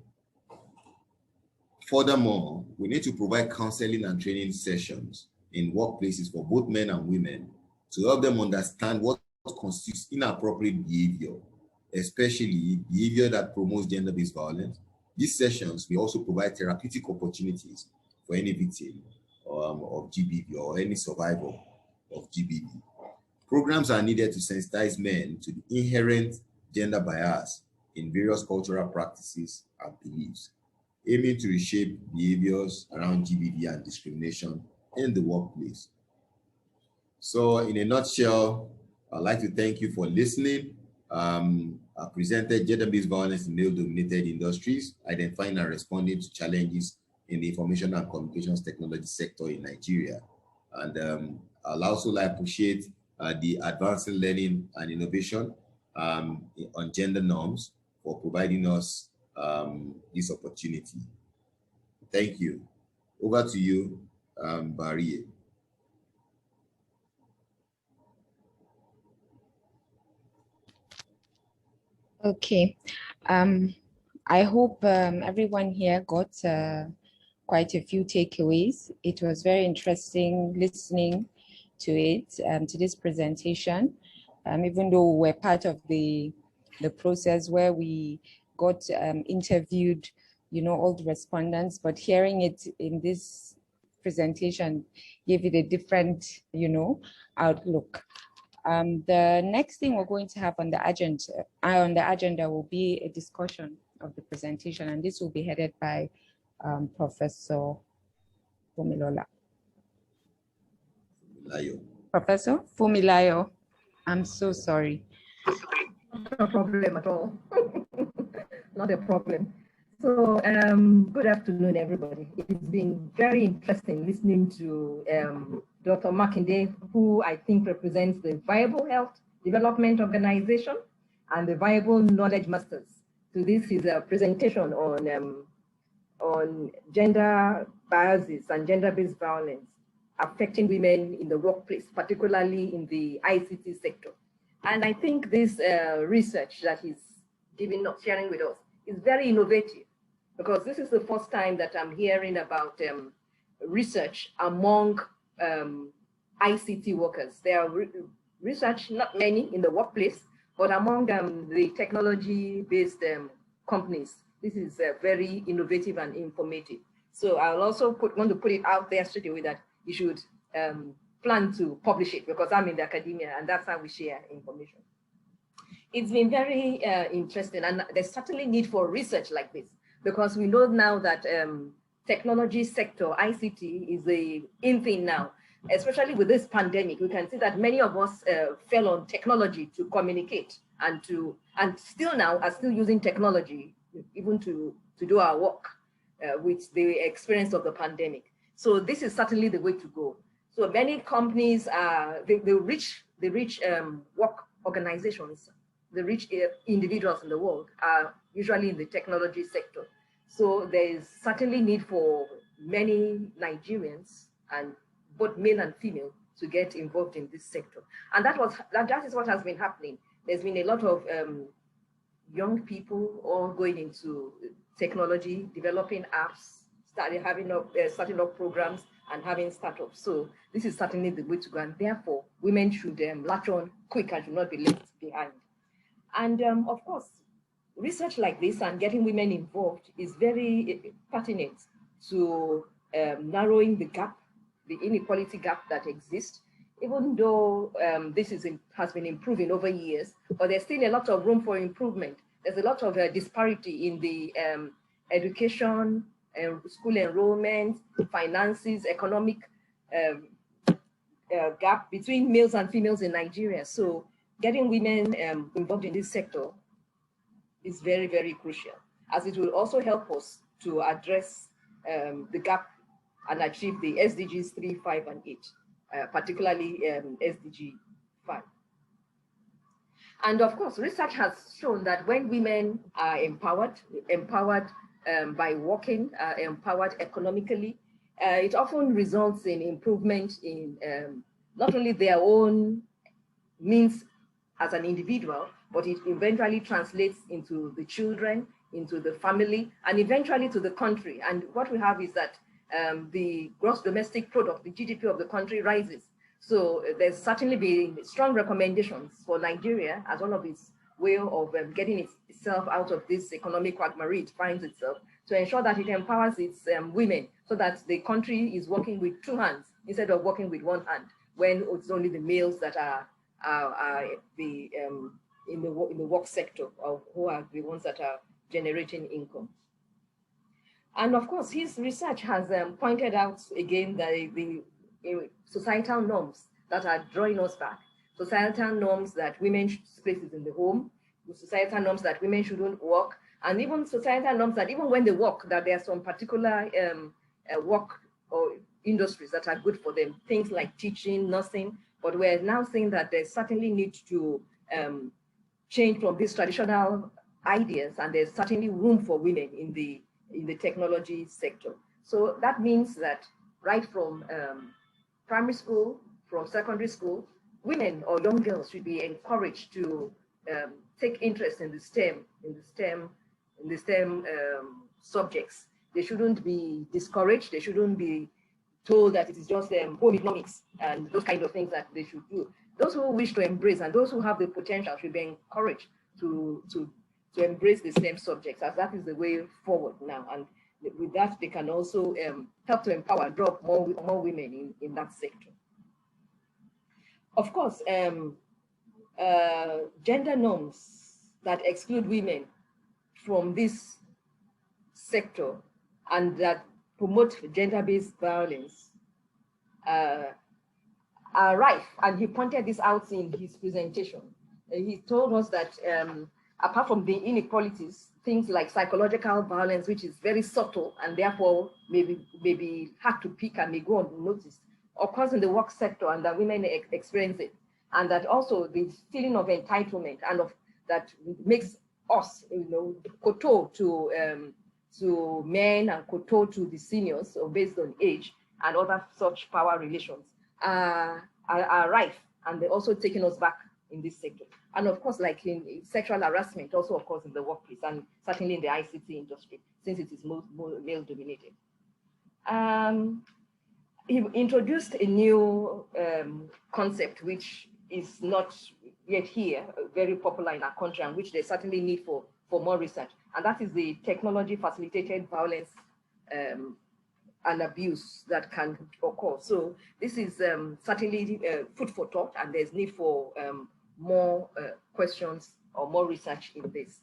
Furthermore, we need to provide counseling and training sessions in workplaces for both men and women to help them understand what constitutes inappropriate behavior, especially behavior that promotes gender-based violence. These sessions will also provide therapeutic opportunities for any victim of GBV or any survivor of GBV. Programs are needed to sensitize men to the inherent gender bias in various cultural practices and beliefs, aiming to reshape behaviors around GBV and discrimination in the workplace. So in a nutshell, I'd like to thank you for listening. I presented gender-based violence in male-dominated industries, identifying and responding to challenges in the information and communications technology sector in Nigeria. And I'll also like appreciate the Advancing Learning and Innovation on gender norms for providing us this opportunity. Thank you. Over to you, Barry. Okay. I hope everyone here got quite a few takeaways. It was very interesting listening to it, to this presentation, even though we're part of the process where we got interviewed, you know, all the respondents, but hearing it in this presentation gave it a different, you know, outlook. The next thing we're going to have on the agenda will be a discussion of the presentation, and this will be headed by Professor Fumilola. Professor Fumilayo, I'm so sorry. Not a problem at all. Not a problem. So good afternoon, everybody. It's been very interesting listening to Dr. Makinde, who I think represents the Viable Health Development Organization and the Viable Knowledge Masters. So this is a presentation on gender biases and gender-based violence affecting women in the workplace, particularly in the ICT sector. And I think this research that he's sharing with us is very innovative, because this is the first time that I'm hearing about research among ICT workers. There are research, not many in the workplace, but among the technology-based companies. This is very innovative and informative. So I'll also want to put it out there straight away that you should plan to publish it, because I'm in the academia and that's how we share information. It's been very interesting, and there's certainly need for research like this, because we know now that technology sector, ICT, is a in thing now, especially with this pandemic. We can see that many of us fell on technology to communicate and still now are still using technology even to do our work with the experience of the pandemic. So this is certainly the way to go. So many companies, they reach work organizations, the rich individuals in the world are usually in the technology sector. So there is certainly need for many Nigerians, and both male and female, to get involved in this sector. And that is what has been happening. There's been a lot of young people all going into technology, developing apps, starting up programs and having startups. So this is certainly the way to go. And therefore, women should latch on quick and should not be left behind. And of course, research like this and getting women involved is very pertinent to narrowing the gap, the inequality gap that exists, even though this has been improving over years, but there's still a lot of room for improvement. There's a lot of disparity in the education, school enrollment, finances, economic gap between males and females in Nigeria. So getting women involved in this sector is very, very crucial, as it will also help us to address the gap and achieve the SDGs 3, 5, and 8, particularly SDG 5. And of course, research has shown that when women are empowered by working, empowered economically, it often results in improvement in not only their own means as an individual, but it eventually translates into the children, into the family, and eventually to the country. And what we have is that the gross domestic product, the GDP of the country, rises. So there's certainly been strong recommendations for Nigeria as one of its way of getting itself out of this economic quagmire it finds itself, to ensure that it empowers its women, so that the country is working with two hands instead of working with one hand, when it's only the males that are in the work sector, or who are the ones that are generating income. And of course, his research has pointed out again that the societal norms that are drawing us back, societal norms that women's spaces in the home, societal norms that women shouldn't work, and even societal norms that even when they work, that there are some particular work or industries that are good for them, things like teaching, nursing, but we're now saying that there's certainly need to change from these traditional ideas, and there's certainly room for women in the technology sector. So that means that right from primary school, from secondary school, women or young girls should be encouraged to take interest in the STEM subjects. They shouldn't be discouraged. They shouldn't be told that it is just home economics and those kind of things that they should do. Those who wish to embrace and those who have the potential should be encouraged to embrace the STEM subjects, as that is the way forward now. And with that, they can also help to empower and draw more women in that sector. Of course, gender norms that exclude women from this sector and that promote gender-based violence are rife, and he pointed this out in his presentation. He told us that apart from the inequalities, things like psychological violence, which is very subtle and therefore maybe hard to pick and may go unnoticed, occurs in the work sector, and that women experience it, and that also the feeling of entitlement and of that makes us, kowtow to men and kowtow to the seniors, or based on age and other such power relations are rife, and they're also taking us back in this sector. And of course, like in sexual harassment also occurs in the workplace, and certainly in the ICT industry, since it is more male dominated. He introduced a new concept, which is not yet here, very popular in our country, and which there's certainly need for more research. And that is the technology facilitated violence and abuse that can occur. So this is certainly food for thought, and there's need for more questions or more research in this.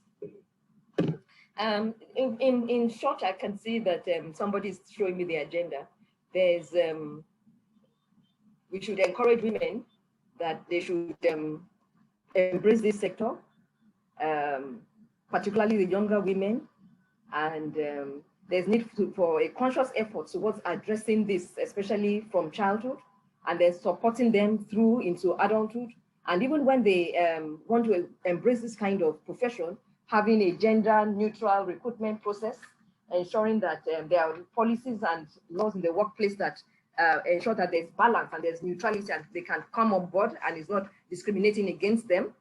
In short, I can see that somebody is showing me the agenda. There's, we should encourage women that they should embrace this sector, particularly the younger women, and there's need for a conscious effort towards addressing this, especially from childhood, and then supporting them through into adulthood. And even when they want to embrace this kind of profession, having a gender-neutral recruitment process, ensuring that there are policies and laws in the workplace that ensure that there's balance and there's neutrality, and they can come on board and it's not discriminating against them.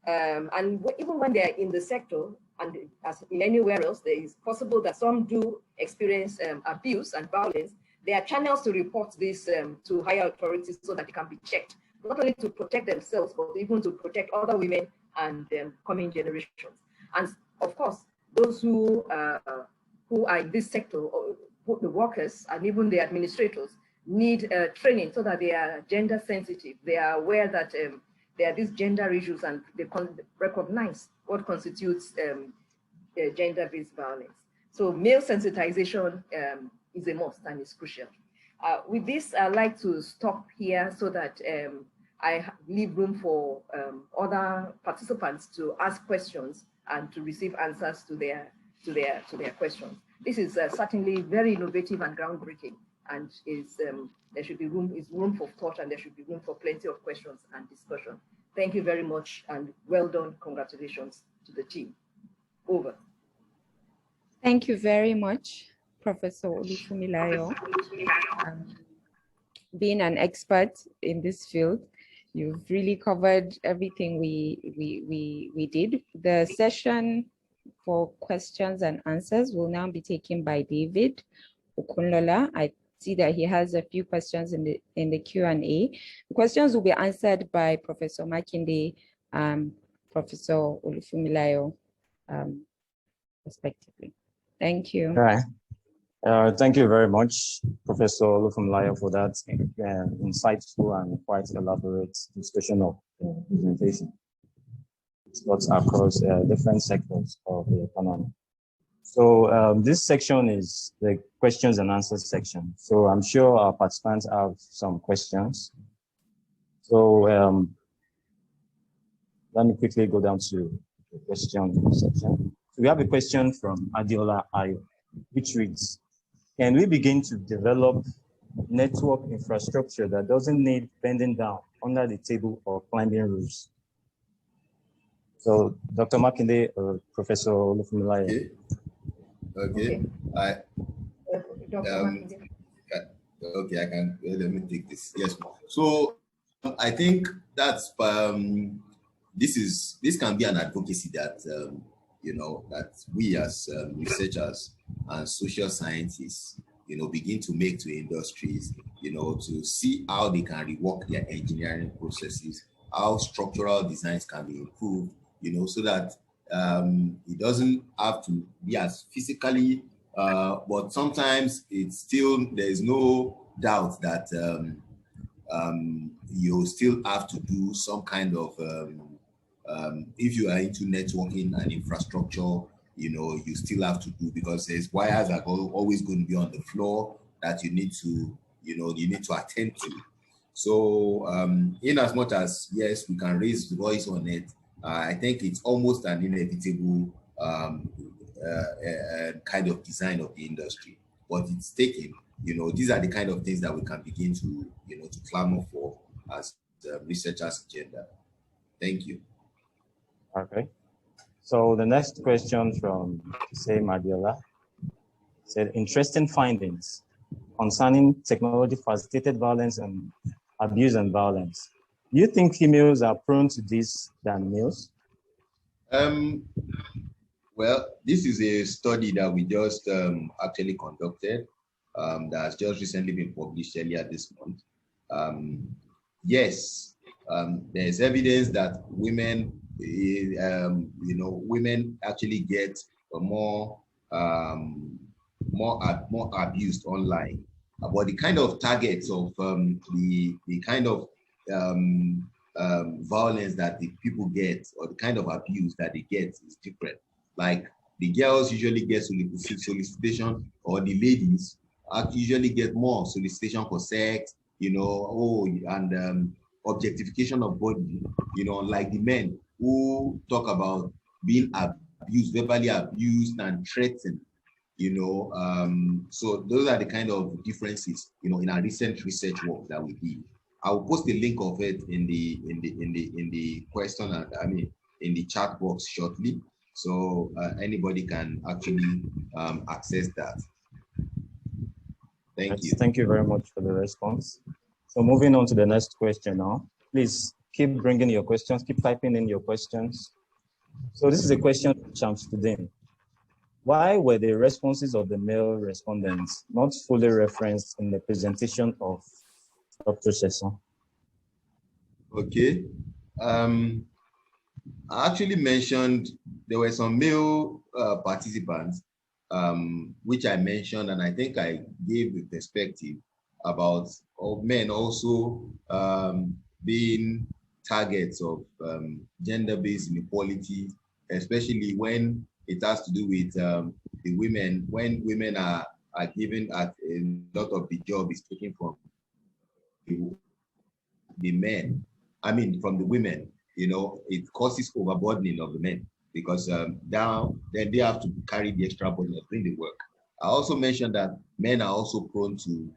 And even when they're in the sector, and as in anywhere else, there is possible that some do experience abuse and violence. There are channels to report this to higher authorities so that it can be checked, not only to protect themselves, but even to protect other women and coming generations. And of course, those who are in this sector, the workers and even the administrators, need training so that they are gender sensitive. They are aware that there are these gender issues, and they recognize what constitutes gender-based violence. So male sensitization is a must and is crucial. With this, I'd like to stop here so that I leave room for other participants to ask questions and to receive answers to their questions. This is certainly very innovative and groundbreaking, and is there should be room for thought, and there should be room for plenty of questions and discussion. Thank you very much, and well done. Congratulations to the team. Over. Thank you very much, Professor Olufunmilayo. Being an expert in this field, you've really covered everything we did. The session for questions and answers will now be taken by David Okunlola. I see that he has a few questions in the Q&A. The questions will be answered by Professor Makinde and Professor Olufunmilayo, respectively. Thank you. All right. Thank you very much, Professor Olufunmilayo, for that insightful and quite elaborate discussion of the presentation. It's got across different sectors of the economy. So this section is the questions and answers section. So I'm sure our participants have some questions. So let me quickly go down to the question section. So we have a question from Adiola Ayo, which reads, can we begin to develop network infrastructure that doesn't need bending down under the table or climbing roofs? So Dr. Makinde or Professor Olufumilaya. Okay. Dr. Makinde. Okay, I can, let me take this. Yes. So I think that's, this can be an advocacy that, that we as researchers and social scientists, begin to make to industries, to see how they can rework their engineering processes, how structural designs can be improved, so that it doesn't have to be as physically, but sometimes it's still, there's no doubt that you still have to do some kind of, if you are into networking and infrastructure, you still have to do, because there's wires that are always going to be on the floor that you need to, you need to attend to. So in as much as, yes, we can raise the voice on it, I think it's almost an inevitable kind of design of the industry, but it's taking, these are the kind of things that we can begin to, to clamor for as the researchers' agenda. Thank you. Okay. So the next question from Say Madiola said, interesting findings concerning technology-facilitated violence and abuse and violence. Do you think females are prone to this than males? Well, this is a study that we just actually conducted that has just recently been published earlier this month. Yes, there's evidence that women, women actually get more abused online. But the kind of targets of the kind of violence that the people get, or the kind of abuse that they get, is different. Like the girls usually get solicitation, or the ladies usually get more solicitation for sex, and objectification of body, like the men who talk about being abused, verbally abused and threatened, so those are the kind of differences, in our recent research work that we did. I will post a link of it in the question, in the chat box shortly, so anybody can actually access that. Thank you. Thank you very much for the response. So moving on to the next question now. Please keep bringing your questions, keep typing in your questions. So this is a question from Shamsuddin. Why were the responses of the male respondents not fully referenced in the presentation of Dr. Sesson? Okay. I actually mentioned there were some male participants, which I mentioned, and I think I gave the perspective about men also being targets of gender-based inequality, especially when it has to do with the women, when women are given a lot of the job is taken from the men, from the women, it causes overburdening of the men, because now then they have to carry the extra burden of doing the work. I also mentioned that men are also prone to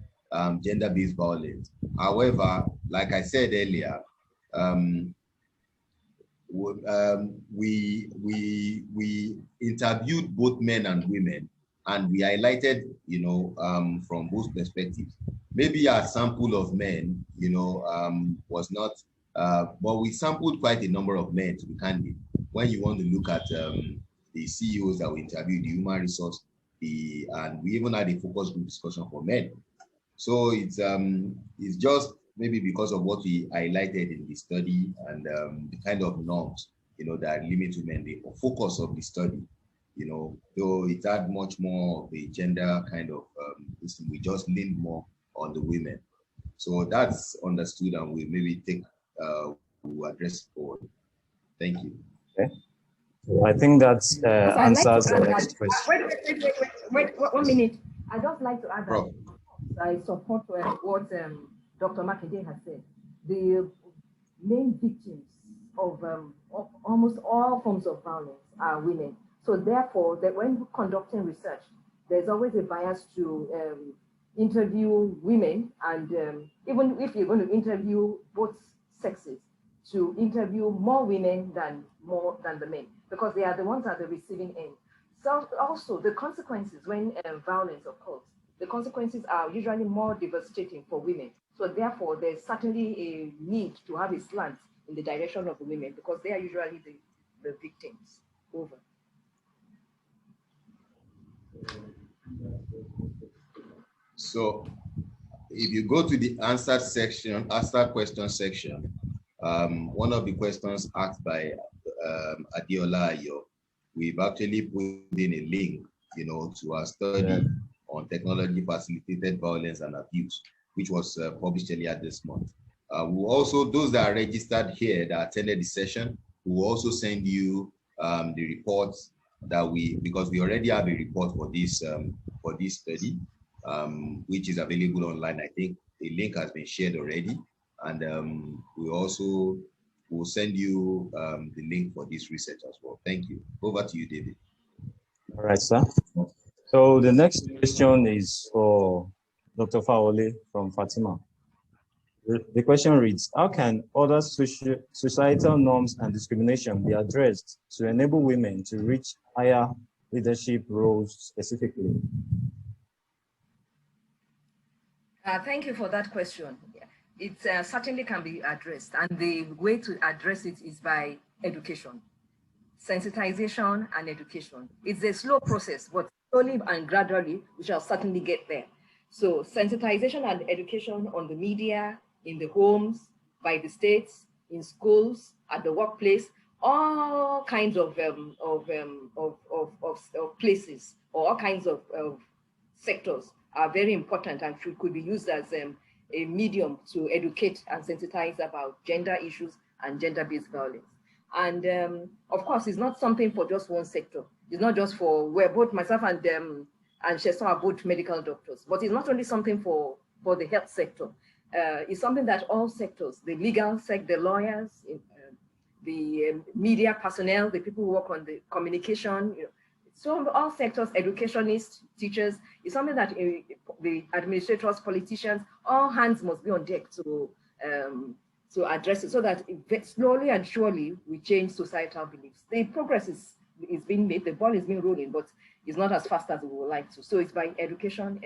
gender-based violence. However, like I said earlier, we interviewed both men and women, and we highlighted, from both perspectives. Maybe a sample of men, was not, but we sampled quite a number of men, to be candid. When you want to look at the CEOs that we interviewed, the human resource, and we even had a focus group discussion for men. So it's just maybe because of what we highlighted in the study, and the kind of norms, that limit women, the focus of the study, though it had much more of a gender kind of, we just leaned more on the women. So that's understood, and we maybe take, we'll address forward. Thank you. Okay. So I think that answers the next question. Wait, 1 minute. I'd just like to add that I support what Dr. Makinde has said. The main victims of almost all forms of violence are women. So therefore, that when conducting research, there's always a bias to interview women, and even if you're going to interview both sexes, to interview more women than the men, because they are the ones at the receiving end. So also the consequences when violence occurs, the consequences are usually more devastating for women. So therefore, there's certainly a need to have a slant in the direction of the women, because they are usually the victims. Over. So if you go to the answer question section, one of the questions asked by Adiola Ayo, we've actually put in a link, to our study on technology facilitated violence and abuse, which was published earlier this month. We also, those that are registered here that attended the session, we will also send you the reports that because we already have a report for this study, which is available online. I think the link has been shared already, and we also will send you the link for this research as well. Thank you. Over to you, David. All right, sir. So the next question is for Dr. Fawole from Fatima. The question reads, how can other societal norms and discrimination be addressed to enable women to reach higher leadership roles specifically? Thank you for that question. It certainly can be addressed, and the way to address it is by education, sensitization and education. It's a slow process, but slowly and gradually, we shall certainly get there. So sensitization and education on the media, in the homes, by the states, in schools, at the workplace, all kinds of places, or all kinds of sectors are very important and could be used as a medium to educate and sensitize about gender issues and gender-based violence. And of course, it's not something for just one sector. It's not just for, where both myself and Sheson are both medical doctors, but it's not only something for the health sector. It's something that all sectors, the legal sector, the lawyers, the media personnel, the people who work on the communication, so all sectors, educationists, teachers, is something that the administrators, politicians, all hands must be on deck to address it, so that slowly and surely we change societal beliefs. The progress is being made, the ball is being rolling, but it's not as fast as we would like to. So it's by education,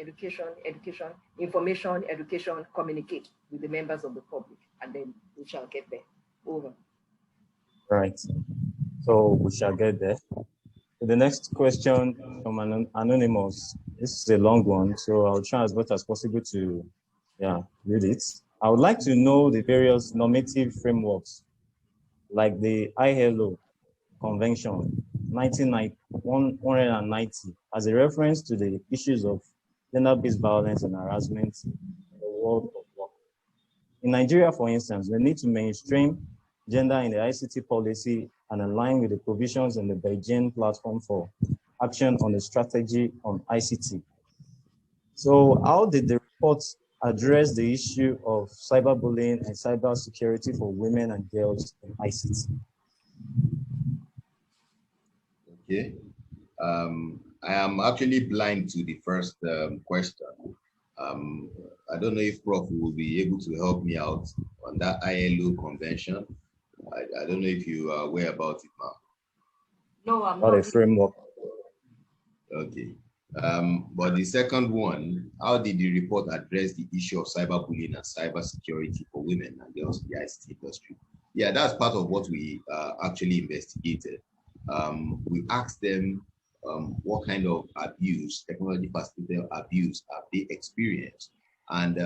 information, education, communicate with the members of the public, and then we shall get there. Over. Right. So we shall get there. The next question from an anonymous. This is a long one, so I'll try as much as possible to read it. I would like to know the various normative frameworks, like the ILO Convention 190, as a reference to the issues of gender-based violence and harassment in the world of work. In Nigeria, for instance, we need to mainstream gender in the ICT policy and align with the provisions in the Beijing Platform for Action on the Strategy on ICT. So how did the report address the issue of cyberbullying and cybersecurity for women and girls in ICT? Okay. I am actually blind to the first question. I don't know if Prof will be able to help me out on that ILO convention. I don't know if you are aware about it now. No, I'm not. A framework. Okay. But the second one, how did the report address the issue of cyberbullying and cybersecurity for women and girls in the ICT industry? Yeah, that's part of what we actually investigated. We asked them what kind of abuse, technology facilitated abuse, have they experienced? And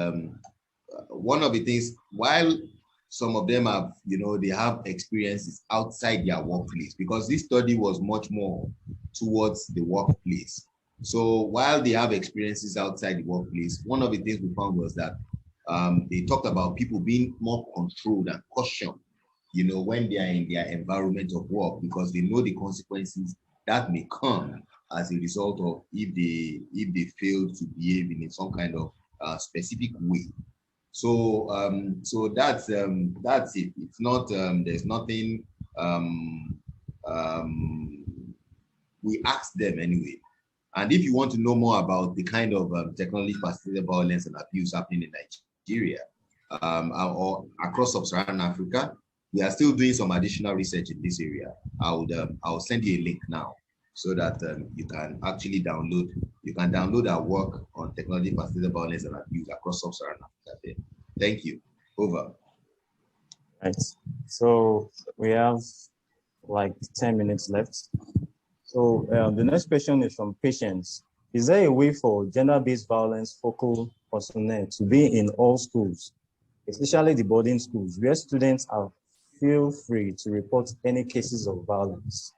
one of the things, while some of them have, they have experiences outside their workplace, because this study was much more towards the workplace. So while they have experiences outside the workplace, one of the things we found was that they talked about people being more controlled and cautioned, when they are in their environment of work, because they know the consequences that may come as a result of if they fail to behave in some kind of specific way. So so that's it. It's not there's nothing. We asked them anyway. And if you want to know more about the kind of technology-facilitated violence and abuse happening in Nigeria or across sub-Saharan Africa, we are still doing some additional research in this area. I'll send you a link now so that you can actually download our work on technology-facilitated violence and abuse across sub-Saharan Africa. Thank you. Over. Right. So we have like 10 minutes left. So the next question is from Patience. Is there a way for gender-based violence focal personnel to be in all schools, especially the boarding schools, where students feel free to report any cases of violence?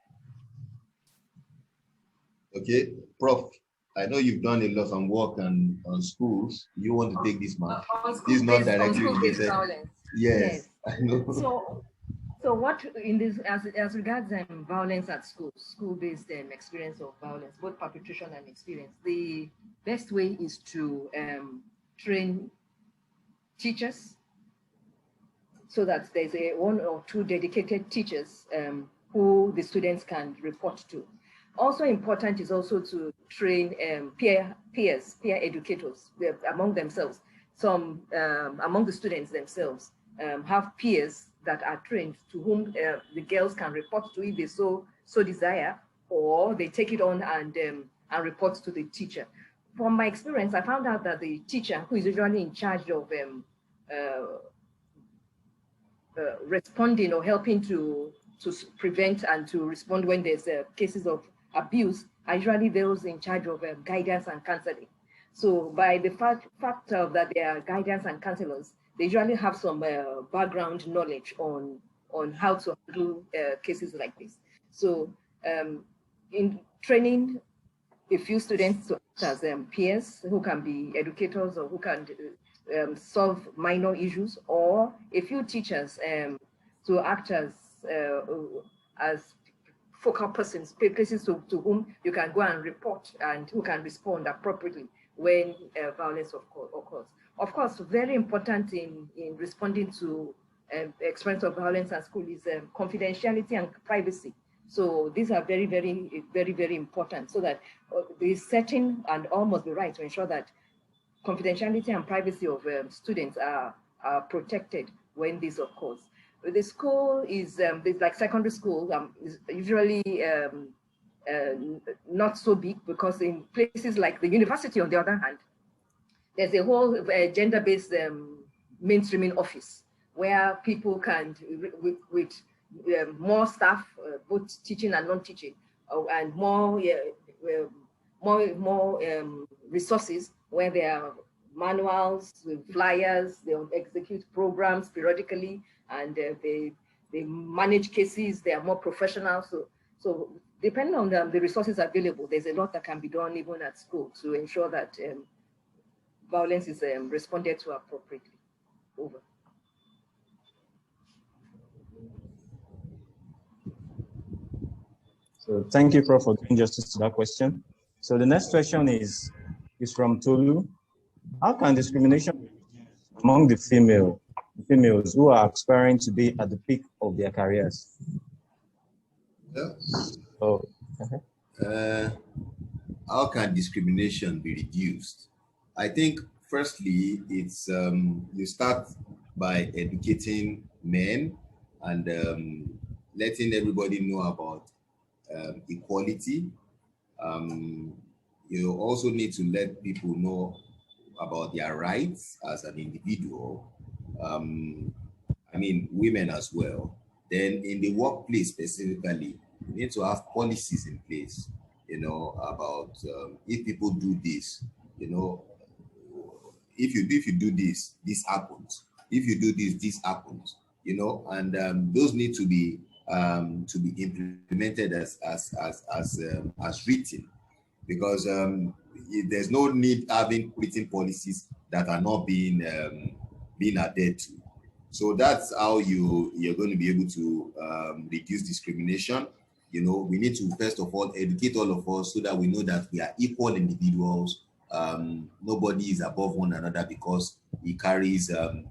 Okay, Prof, I know you've done a lot of work on schools. You want to take this match? This is not directly related. Yes, I know. So what in this as regards violence at schools, school-based experience of violence, both perpetration and experience, the best way is to train teachers so that there's one or two dedicated teachers who the students can report to. Also important is also to train peer educators among themselves. Some among the students themselves have peers that are trained to whom the girls can report to if they so desire, or they take it on and report to the teacher. From my experience, I found out that the teacher, who is usually in charge of responding or helping to prevent and to respond when there's cases of abuse, are usually those in charge of guidance and counseling. So by the fact that they are guidance and counselors, they usually have some background knowledge on how to handle cases like this. So in training a few students to act as peers who can be educators or who can solve minor issues, or a few teachers to act as focal persons, places to whom you can go and report and who can respond appropriately when violence occurs. Of course, very important in responding to experience of violence at school is confidentiality and privacy. So these are very, very, very, very important, so that the setting and all must be right to ensure that confidentiality and privacy of students are protected when this occurs. The school is like secondary school is usually not so big, because in places like the university, on the other hand, there's a whole gender-based mainstreaming office where people can, with more staff, both teaching and non-teaching, and more resources, where there are manuals, flyers, they execute programs periodically, and they manage cases. They are more professional. So depending on the resources available, there's a lot that can be done even at school to ensure that violence is responded to appropriately. Over. So thank you, Prof, for doing justice to that question. So the next question is from Tolu. How can discrimination be reduced among the females who are aspiring to be at the peak of their careers? Yeah. How can discrimination be reduced? I think firstly, it's you start by educating men and letting everybody know about equality. You also need to let people know about their rights as an individual. I mean, women as well. Then in the workplace specifically, you need to have policies in place, about if people do this, if you do this, this happens. If you do this, this happens, and those need to be implemented as written, because there's no need having written policies that are not being adhered to. So that's how you're going to be able to reduce discrimination. We need to first of all educate all of us so that we know that we are equal individuals. Nobody is above one another because he carries a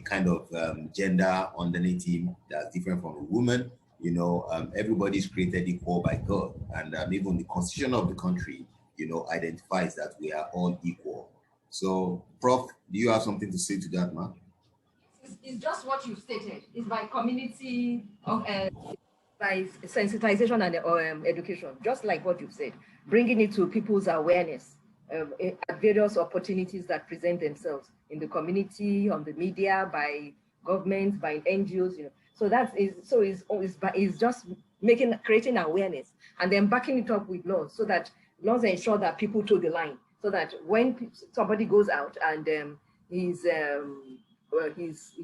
kind of gender underneath him that's different from a woman, You know, everybody's created equal by God, and even the constitution of the country, you know, identifies that we are all equal. So, Prof, do you have something to say to that, man? It's just what you stated. It's by community of by sensitization and education, just like what you've said, bringing it to people's awareness at various opportunities that present themselves in the community, on the media, by governments, by NGOs, you know. So that is is just creating awareness and then backing it up with laws, so that laws ensure that people toe the line, so that when somebody goes out and he's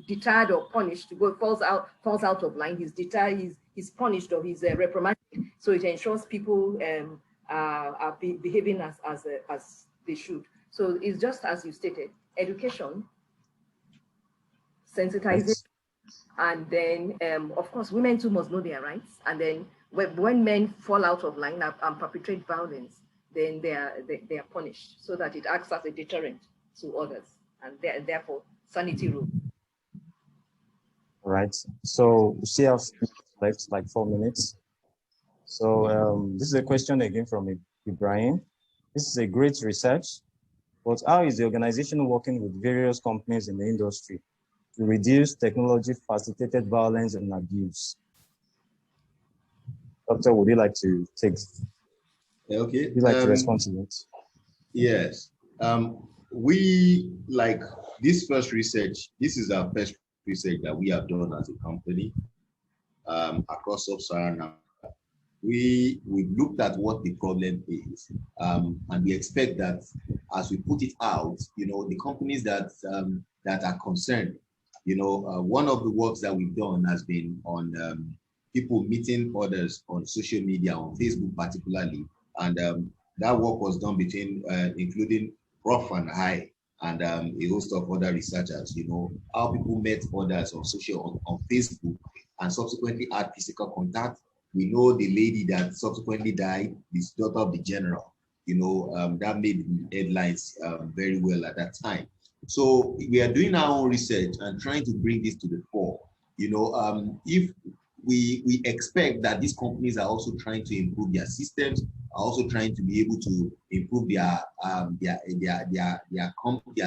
deterred or punished, falls out of line, he's deterred, he's punished, or he's reprimanded. So it ensures people are behaving as they should. So it's just as you stated: education, sensitization, and then of course women too must know their rights. And then when men fall out of line and perpetrate violence, then they are punished, so that it acts as a deterrent to others, and therefore sanity rule. Right. So we still have left like 4 minutes. So this is a question again from Ibrahim. This is a great research, but how is the organization working with various companies in the industry to reduce technology-facilitated violence and abuse? Doctor, would you like to take? Okay. Would you like to respond to it? Yes. We, like this first research, this is our first research that we have done as a company across Sub-Saharan Africa. We looked at what the problem is, and we expect that as we put it out, you know, the companies that that are concerned, you know, one of the works that we've done has been on people meeting others on social media, on Facebook particularly, and that work was done between including Prof and I, and a host of other researchers. You know, how people met others on on Facebook and subsequently had physical contact. We know the lady that subsequently died, this daughter of the general, you know, that made headlines very well at that time. So we are doing our own research and trying to bring this to the fore. You know, if we expect that these companies are also trying to improve their systems, are also trying to be able to improve their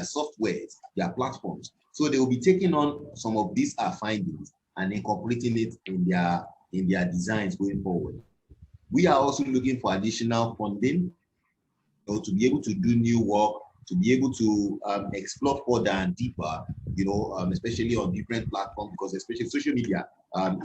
softwares, their platforms. So they will be taking on some of these findings and incorporating it in their designs going forward. We are also looking for additional funding, you know, to be able to do new work, to be able to explore further and deeper, you know, especially on different platforms, because especially social media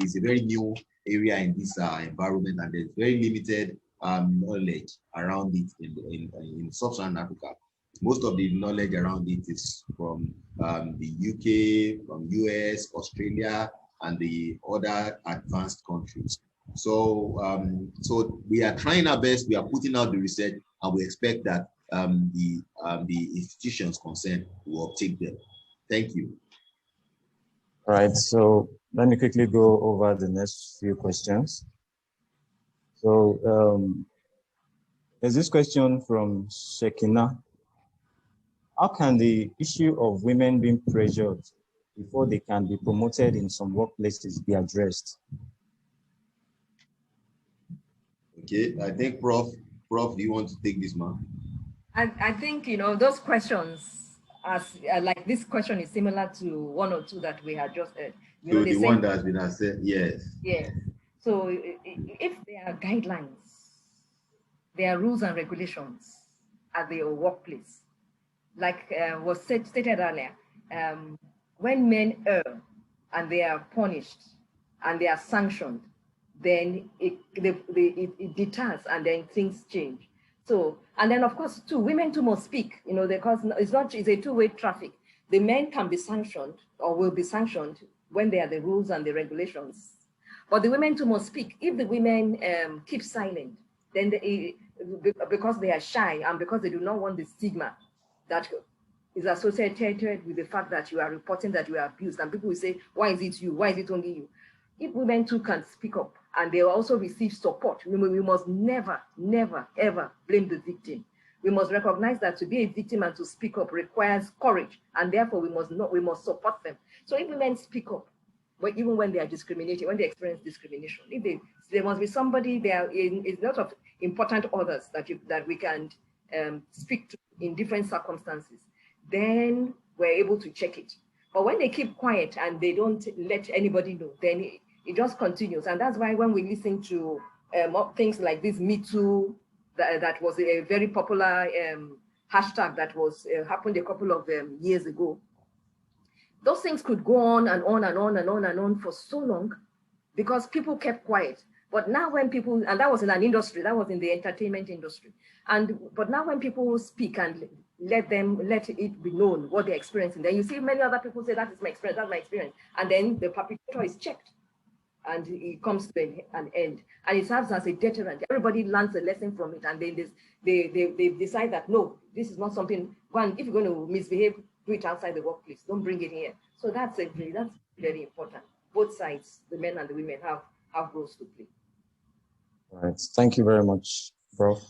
is a very new area in this environment, and there's very limited knowledge around it in Sub-Saharan Africa. Most of the knowledge around it is from the UK, from US, Australia, and the other advanced countries. So, so we are trying our best. We are putting out the research, and we expect that the institutions concerned will uptake them. Thank you. All right. So let me quickly go over the next few questions. So there's this question from Shekina. How can the issue of women being pressured before they can be promoted in some workplaces be addressed? Okay, I think Prof, do you want to take this, man? I think, you know, those questions, like this question is similar to one or two that we had just heard. You know, the one that's been asked, yes. Yes. So if there are guidelines, there are rules and regulations at the workplace, like was stated earlier, when men err and they are punished and they are sanctioned, then it deters and then things change. So, and then of course too, women too must speak, you know, because it's a two-way traffic. The men can be sanctioned or will be sanctioned when there are the rules and the regulations, but the women too must speak. If the women keep silent, then because they are shy and because they do not want the stigma that is associated with the fact that you are reporting that you are abused, and people will say, why is it you? Why is it only you? If women too can speak up and they also receive support, we must never, never, ever blame the victim. We must recognize that to be a victim and to speak up requires courage, and therefore we must support them. So if women speak up even when they are discriminated, when they experience discrimination. If there must be somebody there in a lot of important others that we can speak to in different circumstances, then we're able to check it. But when they keep quiet and they don't let anybody know, then it just continues. And that's why when we listen to things like this Me Too, that was a very popular hashtag that was happened a couple of years ago, those things could go on and on and on and on and on for so long because people kept quiet. But now when people, and that was in an industry, that was in the entertainment industry. But now when people speak and let it be known what they're experiencing, then you see many other people say, that is my experience, that's my experience. And then the perpetrator is checked and it comes to an end. And it serves as a deterrent. Everybody learns a lesson from it. And then they decide that, no, this is not something, if you're going to misbehave, do it outside the workplace. Don't bring it here. So that's very important. Both sides, the men and the women, have roles to play. All right. Thank you very much, Prof.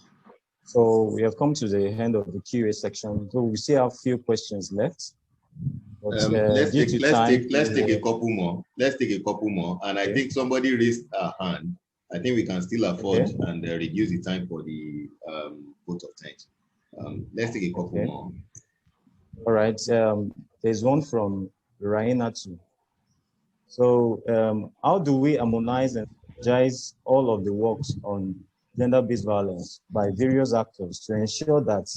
So we have come to the end of the QA section. So we still have a few questions left. But, let's take a couple more. Let's take a couple more. And I think somebody raised a hand. I think we can still afford and reduce the time for the vote of thanks. Let's take a couple more. All right. There's one from Rainatu. So how do we harmonize and energize all of the works on gender-based violence by various actors to ensure that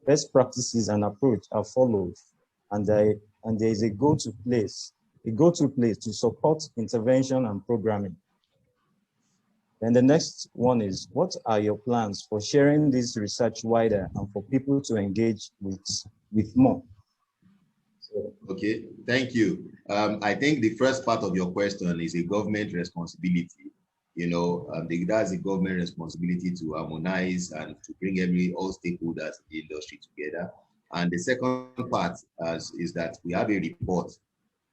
best practices and approach are followed and there is a go-to place to support intervention and programming? And the next one is, what are your plans for sharing this research wider and for people to engage with more? Okay, thank you. I think the first part of your question is a government responsibility. That's a government responsibility to harmonize and to bring all stakeholders in the industry together. And the second part is that we have a report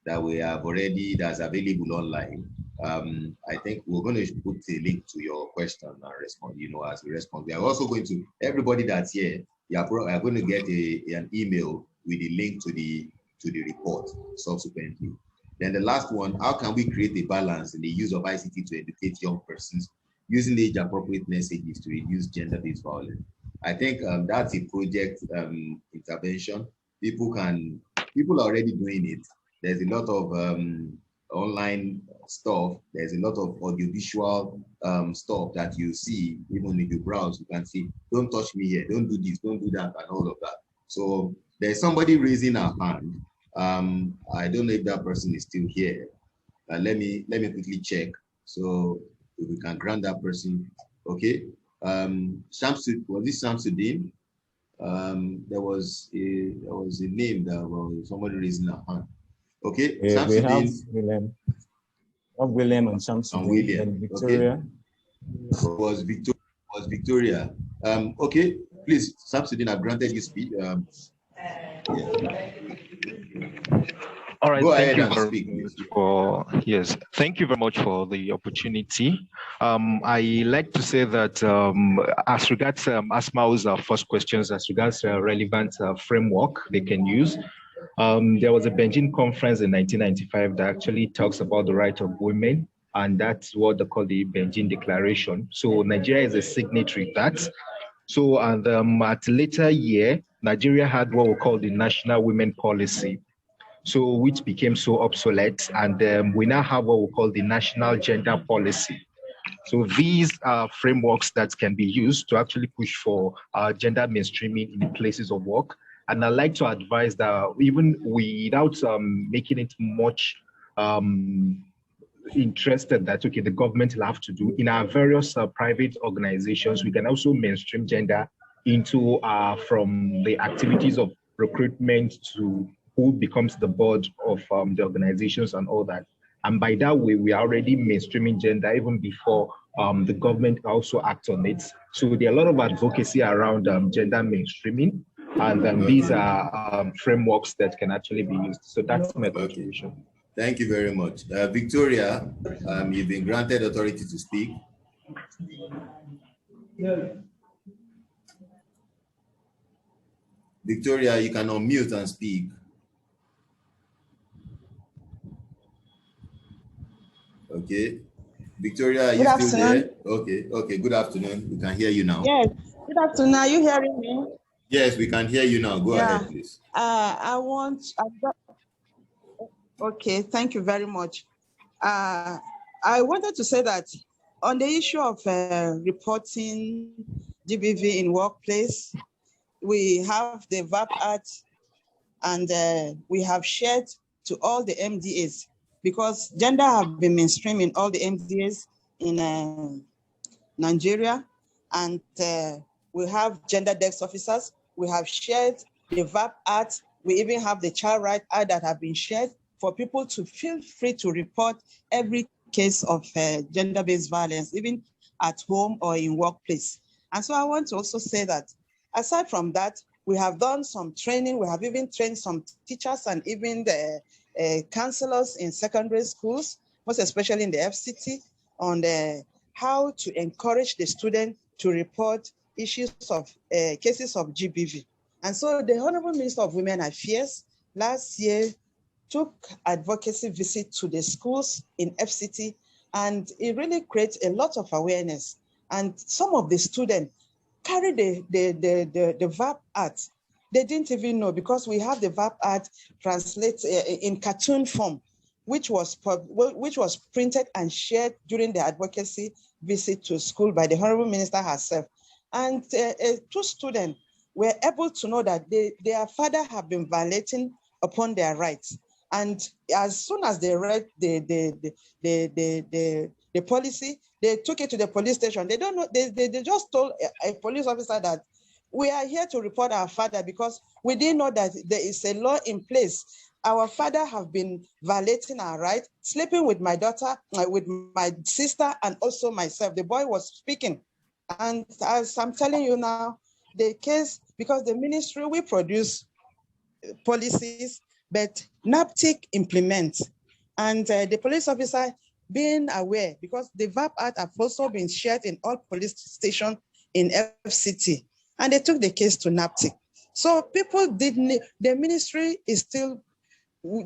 that we have already, that's available online. I think we're going to put a link to your question and respond, as a response. We are also going to, everybody that's here, you are going to get an email with a link to the report subsequently. Then the last one, how can we create a balance in the use of ICT to educate young persons using age-appropriate messages to reduce gender-based violence? I think that's a project intervention. People are already doing it. There's a lot of online stuff. There's a lot of audiovisual stuff that you see, even if you browse, you can see, don't touch me here, don't do this, don't do that, and all of that. So there's somebody raising a hand. I don't know if that person is still here. Let me quickly check. So if we can grant that person. Okay. Was this Shamsuddin? There was a name that was somebody raising a hand. Okay. We have William and Shamsuddin and Victoria. Okay. Was Victoria. Okay. Please, Shamsuddin, I've granted you speech. All right, thank you very much for the opportunity. I like to say that as regards Asma's first questions, as regards relevant framework they can use, there was a Beijing conference in 1995 that actually talks about the right of women, and that's what they call the Beijing Declaration. So Nigeria is a signatory to that. So, and at a later year, Nigeria had what we call the National Women Policy, so which became so obsolete, and we now have what we call the National Gender Policy. So these are frameworks that can be used to actually push for gender mainstreaming in the places of work. And I like to advise that even without making it much interested that, okay, the government will have to do, in our various private organizations, we can also mainstream gender into from the activities of recruitment to who becomes the board of the organizations and all that. And by that way, we are already mainstreaming gender even before the government also acts on it. So there are a lot of advocacy around gender mainstreaming, and these are frameworks that can actually be used. So that's my contribution. Thank you very much. Victoria, you've been granted authority to speak. Victoria, you can unmute and speak. Okay. Victoria, are you still there? Okay, okay, good afternoon. We can hear you now. Yes, good afternoon. Are you hearing me? Yes, we can hear you now. Go ahead, please. Okay, thank you very much. I wanted to say that on the issue of reporting GBV in workplace, we have the VAP Act, and we have shared to all the MDAs, because gender have been mainstream in all the MDAs in Nigeria, and we have gender desk officers. We have shared the VAP Act. We even have the Child Right Act that have been shared for people to feel free to report every case of gender-based violence, even at home or in workplace. And so I want to also say that aside from that, we have done some training. We have even trained some teachers and even the counselors in secondary schools, most especially in the FCT, on how to encourage the student to report issues of cases of GBV. And so the Honorable Minister of Women Affairs last year took advocacy visit to the schools in FCT, and it really creates a lot of awareness. And some of the students carry the VAP Act. They didn't even know, because we have the VAP Act translated in cartoon form, which was printed and shared during the advocacy visit to school by the Honorable Minister herself. And two students were able to know that their father had been violating upon their rights. And as soon as they read the policy, they took it to the police station. They don't know, they just told a police officer that we are here to report our father because we didn't know that there is a law in place. Our father have been violating our rights, sleeping with my daughter, with my sister, and also myself. The boy was speaking. And as I'm telling you now, the case, because the ministry, we produce policies, but NAPTIC implements. And the police officer being aware, because the VAP Act have also been shared in all police stations in FCT, and they took the case to NAPTIC. So people didn't, the ministry is still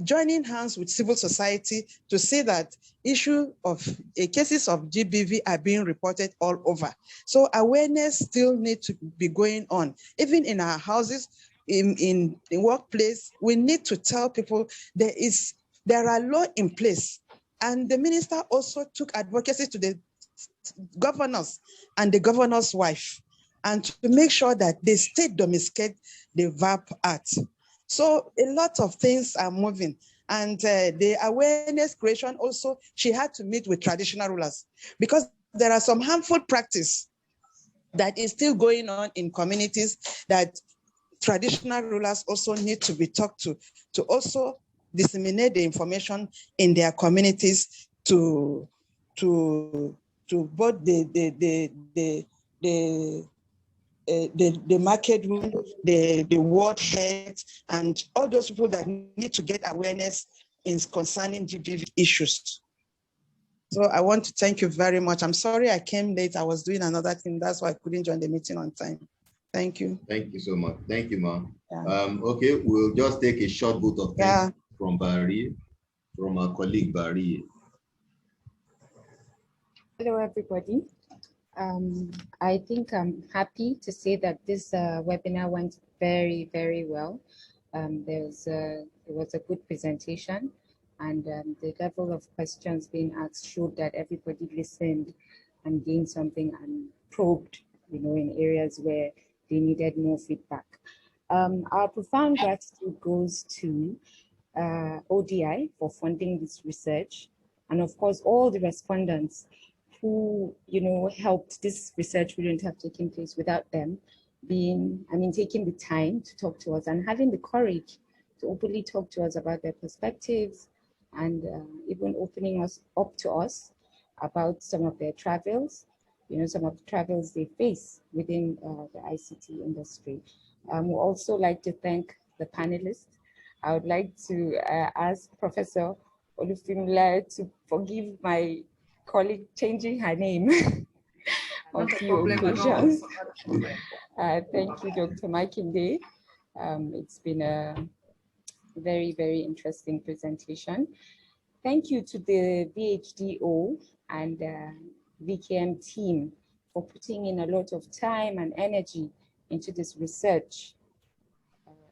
joining hands with civil society to see that issue of cases of GBV are being reported all over. So awareness still needs to be going on. Even in our houses, in the workplace, we need to tell people there are laws in place. And the minister also took advocacy to the governors and the governor's wife, and to make sure that the state domesticate the VAP Act. So a lot of things are moving. And the awareness creation also, she had to meet with traditional rulers, because there are some harmful practice that is still going on in communities that traditional rulers also need to be talked to also disseminate the information in their communities to both the market room, the ward heads, and all those people that need to get awareness in concerning GBV issues. So I want to thank you very much. I'm sorry I came late. I was doing another thing. That's why I couldn't join the meeting on time. Thank you. Thank you so much. Thank you, ma'am. Yeah. Okay, we'll just take a short vote of thanks from Barry, from our colleague Barry. Hello, everybody. I think I'm happy to say that this webinar went very, very well. It was a good presentation, and the level of questions being asked showed that everybody listened and gained something and probed, in areas where they needed more feedback. Our profound gratitude goes to ODI for funding this research, and of course, all the respondents who, helped. This research wouldn't have taken place without them taking the time to talk to us and having the courage to openly talk to us about their perspectives, and even opening us up to us about some of their travels, some of the travels they face within the ICT industry. We'd also like to thank the panelists. I would like to ask Professor Olufimilaya to forgive my colleague changing her name on few occasions. Thank you, Dr. Makinde. It's been a very, very interesting presentation. Thank you to the VHDO and VKM team for putting in a lot of time and energy into this research.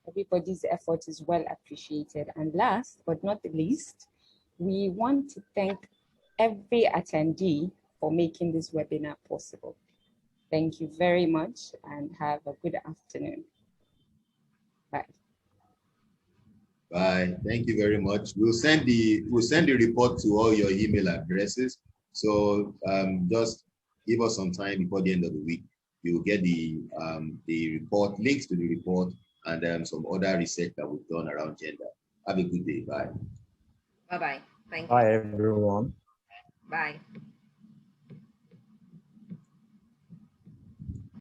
Everybody's effort is well appreciated. And last but not the least, we want to thank every attendee for making this webinar possible. Thank you very much and have a good afternoon. Bye. Bye. Thank you very much. We'll send the report to all your email addresses. So just give us some time before the end of the week. You'll get the report, links to the report, and some other research that we've done around gender. Have a good day. Bye. Bye-bye. Thank you. Bye, everyone. Bye.